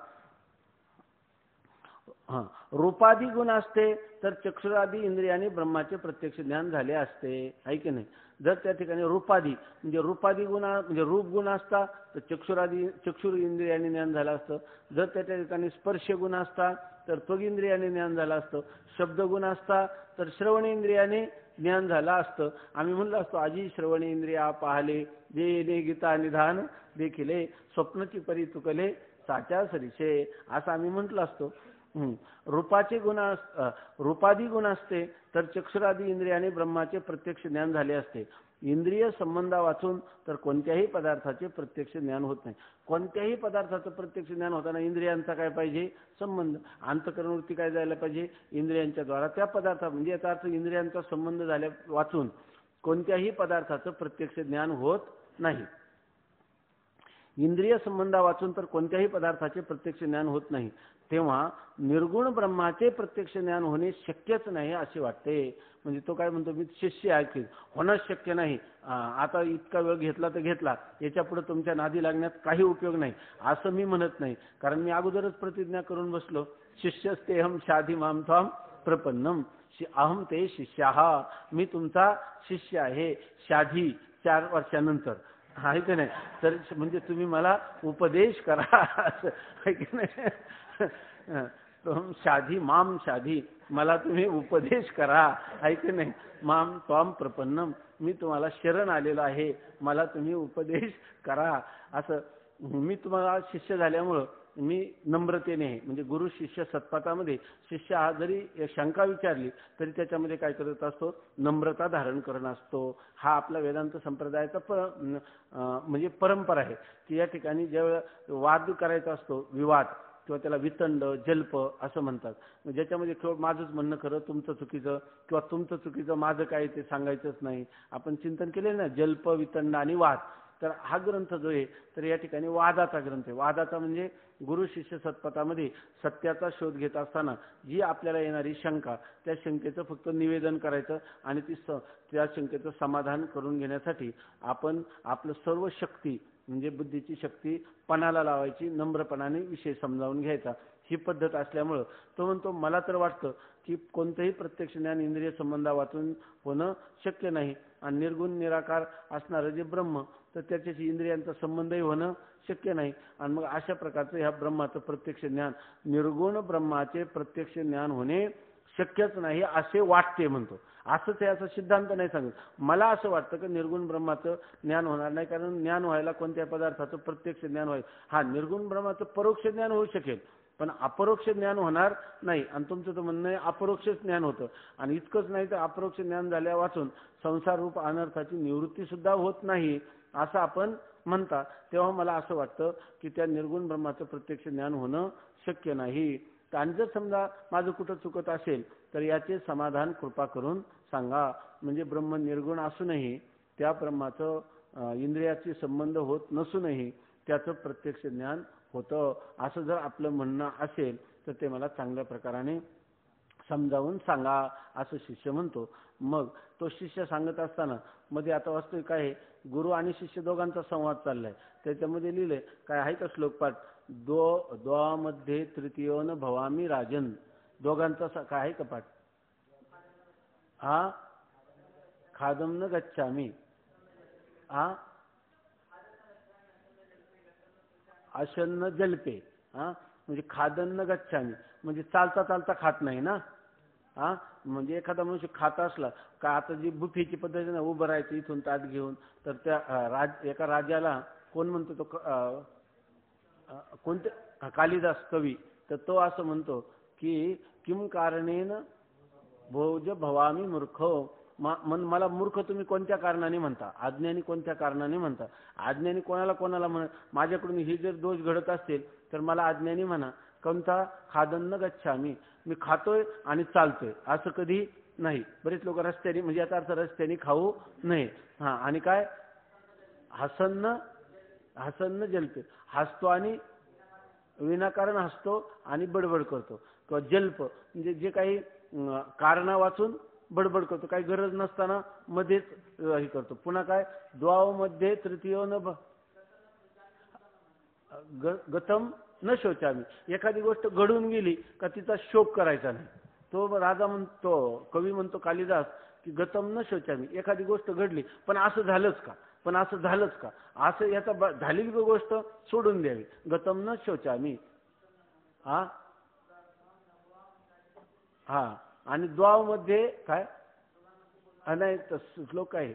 रूपादी गुण असते तर चक्षुरादी इंद्रियाने ब्रह्माचे प्रत्यक्ष ज्ञान झाले असते आहे की नाही? जर त्या ठिकाणी रूपादी म्हणजे रूपादी गुण म्हणजे रूप गुण असता तर चक्षुर इंद्रियाने ज्ञान झालं असतं. जर त्या ठिकाणी स्पर्श गुण असता तर त्वग इंद्रियाने ज्ञान झालं असतं. शब्द गुण असता तर श्रवण इंद्रियाने ज्ञान झालं असतं आम्ही म्हणलं असतो आजी श्रवण इंद्रिया पाहले जे गीता निधान देखिले स्वप्नची परी तुकले साच्या सरीशे असं आम्ही म्हटलं असतो. रूपाचे गुण रूपादी गुण असते तर चक्षुरादी इंद्रियाने ब्रह्माचे प्रत्यक्ष ज्ञान झाले असते. इंद्रिय संबंधा वाचून तर कोणत्याही पदार्थाचे प्रत्यक्ष ज्ञान होत नाही. कोणत्याही पदार्थाचं प्रत्यक्ष ज्ञान होताना इंद्रियांचा काय पाहिजे संबंध. अंतःकरणवृत्ती काय जायला पाहिजे इंद्रियांच्या द्वारा त्या पदार्था म्हणजे याचा अर्थ इंद्रियांचा संबंध झाल्या वाचून कोणत्याही पदार्थाचं प्रत्यक्ष ज्ञान होत नाही. इंद्रिय संबंधा वाचून तर कोणत्याही पदार्थाचे प्रत्यक्ष ज्ञान होत नाही. तेव्हा निर्गुण ब्रह्माचे प्रत्यक्ष ज्ञान होणे शक्यच नाही असे वाटते. म्हणजे तो काय म्हणतो मी शिष्य आहे होणंच शक्य नाही. आता इतका वेळ घेतला तर घेतला याच्या पुढे तुमच्या नादी लागण्यात काही उपयोग नाही असं मी म्हणत नाही. कारण मी अगोदरच प्रतिज्ञा करून बसलो शिष्यस्तेहम शाधी माम त्वाम प्रपन्नम अहम ते शिष्याहा मी तुमचा शिष्य आहे शाधी 4 वर्षानंतर आहे की नाही. तर म्हणजे तुम्ही मला उपदेश करा असं आहे की नाही. शाधी माम शाधी मला तुम्ही उपदेश करा आहे की नाही. माम त्वाम प्रपन्नम मी तुम्हाला शरण आलेलो आहे मला तुम्ही उपदेश करा. असं मी तुम्हाला शिष्य झाल्यामुळं मी नम्रतेने म्हणजे गुरु शिष्य सत्पातामध्ये शिष्य हा जरी शंका विचारली तरी त्याच्यामध्ये काय करत असतो नम्रता धारण करणं असतो. हा आपला वेदांत संप्रदायाचा म्हणजे परंपरा आहे की या ठिकाणी ज्यावेळेला वाद करायचा असतो विवाद किंवा त्याला वितंड जल्प असं म्हणतात. ज्याच्यामध्ये केवळ माझंच म्हणणं खरं तुमचं चुकीचं किंवा तुमचं चुकीचं माझं काय ते सांगायचंच नाही. आपण चिंतन केले ना जल्प वितंड आणि वाद. तर हा ग्रंथ जो आहे तर या ठिकाणी वादाचा ग्रंथ आहे. वादाचा म्हणजे गुरु शिष्य सत्पथामध्ये सत्याचा शोध घेत असताना जी आपल्याला येणारी शंका त्या शंकेचं फक्त निवेदन करायचं आणि त्या शंकेचं समाधान करून घेण्यासाठी आपण आपलं सर्व शक्ती म्हणजे बुद्धीची शक्ती पणाला लावायची नम्रपणाने विषय समजावून घ्यायचा. ही पद्धत असल्यामुळं तो म्हणतो मला तर वाटतं की कोणतंही प्रत्यक्ष ज्ञान इंद्रिय संबंधा वाचून होणं शक्य नाही. आणि निर्गुण निराकार असणारं जे ब्रह्म तर त्याच्याशी इंद्रियांचा संबंधही होणं शक्य नाही. आणि मग अशा प्रकारचं ह्या ब्रह्माचं प्रत्यक्ष ज्ञान निर्गुण ब्रह्माचे प्रत्यक्ष ज्ञान होणे शक्यच नाही असे वाटते म्हणतो. असंच याचा सिद्धांत नाही सांगत. मला असं वाटतं की निर्गुण ब्रह्माचं ज्ञान होणार नाही कारण ज्ञान व्हायला कोणत्या पदार्थाचं प्रत्यक्ष ज्ञान व्हायला हा निर्गुण ब्रह्माचं परोक्ष ज्ञान होऊ शकेल पण अपरोक्ष ज्ञान होणार नाही. आणि तुमचं तर म्हणणं आहे अपरोक्ष ज्ञान होतं आणि इतकंच नाही तर अपरोक्ष ज्ञान झाल्या वाचून संसार रूप अनर्थाची निवृत्ती सुद्धा होत नाही असं आपण म्हणता. तेव्हा मला असं वाटतं की त्या निर्गुण ब्रह्माचं प्रत्यक्ष ज्ञान होणं शक्य नाही. आणि जर समजा माझं कुठं चुकत असेल तर याचे समाधान कृपा करून सांगा. म्हणजे ब्रह्म निर्गुण असूनही त्या ब्रह्माचं इंद्रियाशी संबंध होत नसूनही त्याचं प्रत्यक्ष ज्ञान होतं असं जर आपलं म्हणणं असेल तर ते मला चांगल्या प्रकाराने समजावून सांगा असं शिष्य म्हणतो. मग तो शिष्य सांगत असताना मध्ये आता वास्तविक काय गुरु आणि शिष्य दोघांचा संवाद चाललाय. त्याच्यामध्ये लिहिलंय काय आहे का श्लोकपाठ द्वामध्ये तृतीयोन भवामी राजन दोघांचा काय आहे का पाठ. हा खादम न गच्छामी हा अशन्न जलपे हा म्हणजे खादन न गच्छामी म्हणजे चालता चालता खात नाही ना. हा म्हणजे एखादा मनुष्य खात असला का आता जी बुफेची पद्धत आहे ना उभं राहायचं इथून ताट घेऊन तर त्या एका राजाला कोण म्हणतो तो कोणते कालिदास कवी तर तो असं म्हणतो की किम कारणेन भोज भवामी मूर्ख मला मूर्ख तुम्ही कोणत्या कारणाने म्हणता. अज्ञानी कोणत्या कारणाने म्हणता. अज्ञानी कोणाला कोणाला म्हणा माझ्याकडून ही जर दोष घडत असतील तर मला अज्ञानी म्हणा. कोणता खादन्न गच्छामी मी खातोय आणि चालतोय असं कधी नाही. बरेच लोक रस्त्याने म्हणजे याचा अर्थ रस्त्याने खाऊ नये. हा आणि काय हसन्न जलते हसतो आणि विनाकारण हसतो आणि बडबड करतो किंवा जल्प म्हणजे जे काही कारणा वाचून बडबड करतो काही गरज नसताना मध्येच हे करतो. पुन्हा काय द्वाव मध्ये तृतीय न गतम न शोचामी एखादी गोष्ट घडून गेली का तिचा शोक करायचा नाही. तो राजा म्हणतो कवी म्हणतो कालिदास की गतम न शोचामी एखादी गोष्ट घडली पण असं झालंच का असं याचा झालेली गोष्ट सोडून द्यावी. गतम न शोचामी हा हा आणि द्वाव मध्ये काय नाही श्लोक आहे.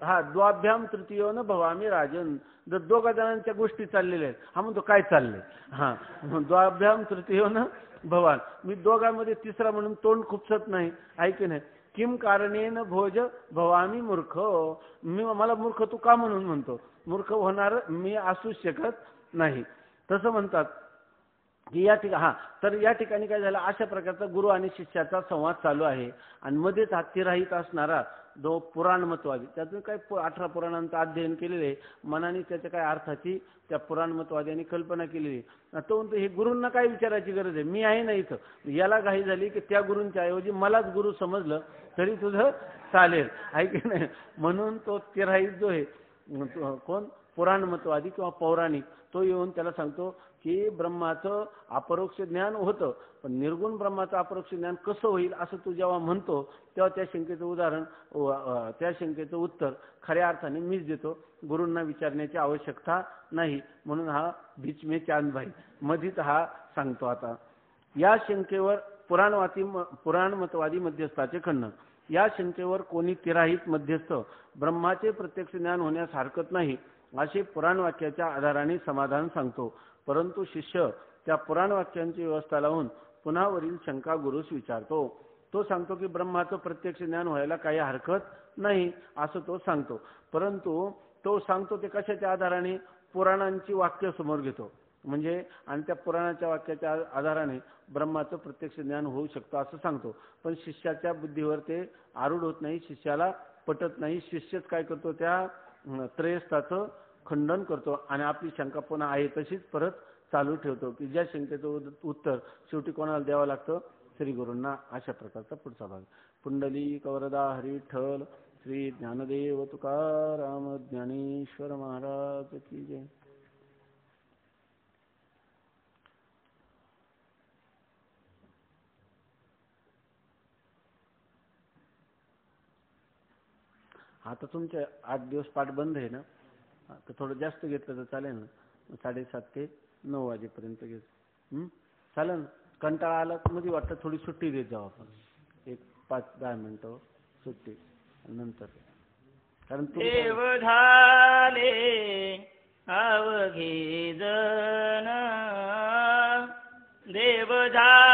हा द्वाभ्याम तृतीयोन भवामी राजन. जर दोघा जणांच्या गोष्टी चाललेल्या आहेत, हा म्हणतो काय चाललंय, हा द्वाभ्याम तृतीयोन भवान, मी दोघांमध्ये तिसरा म्हणून तोंड खुपसत नाही, ऐके नाही. किम कारणेन भोज भवामी मूर्ख, मला मूर्ख तू का म्हणून म्हणतो, मूर्ख होणार मी असू शकत नाही. तसं म्हणतात की या ठिकाणी तर या ठिकाणी काय झालं, अशा प्रकारचा गुरु आणि शिष्याचा संवाद चालू आहे आणि मध्येच तिराहित असणारा जो पुराणमतवादी, त्यातून काय 18 पुराणांचं अध्ययन केलेले, मनाने त्याच्या काय अर्थाची त्या पुराणमतवाद्यांनी कल्पना केलेली. तो म्हणतो हे गुरूंना काय विचारायची गरज आहे, मी आहे ना इथं. याला घाई झाली की त्या गुरूंच्या ऐवजी मलाच गुरु समजलं तरी तुझं चालेल, आहे की नाही. म्हणून तो तिराहित जो आहे कोण पुराणमतवादी किंवा पौराणिक, तो येऊन त्याला सांगतो की ब्रह्माचं अपरोक्ष ज्ञान होतं, पण निर्गुण ब्रह्माचं अपरोक्ष ज्ञान कसं होईल असं तू जेव्हा म्हणतो, तेव्हा त्या शंकेचं उदाहरण, त्या शंकेचं उत्तर खऱ्या अर्थाने मीच देतो, गुरूंना विचारण्याची आवश्यकता नाही. म्हणून हा बीच में चांद भाई मधीत हा सांगतो. आता या शंकेवर पुराणमतवादी मध्यस्थाचे खंडन. या शंकेवर कोणी तिराहित मध्यस्थ ब्रह्माचे प्रत्यक्ष ज्ञान होण्यास हरकत नाही असे पुराण वाक्याच्या आधाराने समाधान सांगतो. परंतु शिष्य त्या पुराण वाक्यांची व्यवस्था लावून पुन्हा वरील शंका गुरुस विचारतो. तो सांगतो की ब्रह्माचं प्रत्यक्ष ज्ञान व्हायला काही हरकत नाही असं तो सांगतो. परंतु तो सांगतो ते कशाच्या आधाराने, पुराणांची वाक्य समोर घेतो, म्हणजे आणि त्या पुराणाच्या वाक्याच्या आधाराने ब्रह्माचं प्रत्यक्ष ज्ञान होऊ शकतं असं सांगतो. पण शिष्याच्या बुद्धीवर ते आरूढ होत नाही, शिष्याला पटत नाही. शिष्यच काय करतो, त्या त्रयस्थाचं खंडन करतो आणि आपली शंका पुन्हा आहे तशीच परत चालू ठेवतो, की ज्या शंकेचं उत्तर शेवटी कोणाला द्यावं लागतं, श्री गुरूंना. अशा प्रकारचा पुढचा भाग. पुंडलिक वरदा हरी विठ्ठल श्री ज्ञानदेव तुकाराम ज्ञानेश्वर महाराज की जय. आता तुमचे 8 दिवस पाठ बंद आहे ना, तर थोडं जास्त घेतलं तर चालेल ना, 7:30 ते 9 वाजेपर्यंत घेत चालेल. कंटाळा आला तर मध्ये वाटतं थोडी सुट्टी देत जाऊ आपण, एक 5-10 मिनिटं सुट्टी नंतर. कारण देव झाले अवघे जन, देव झाले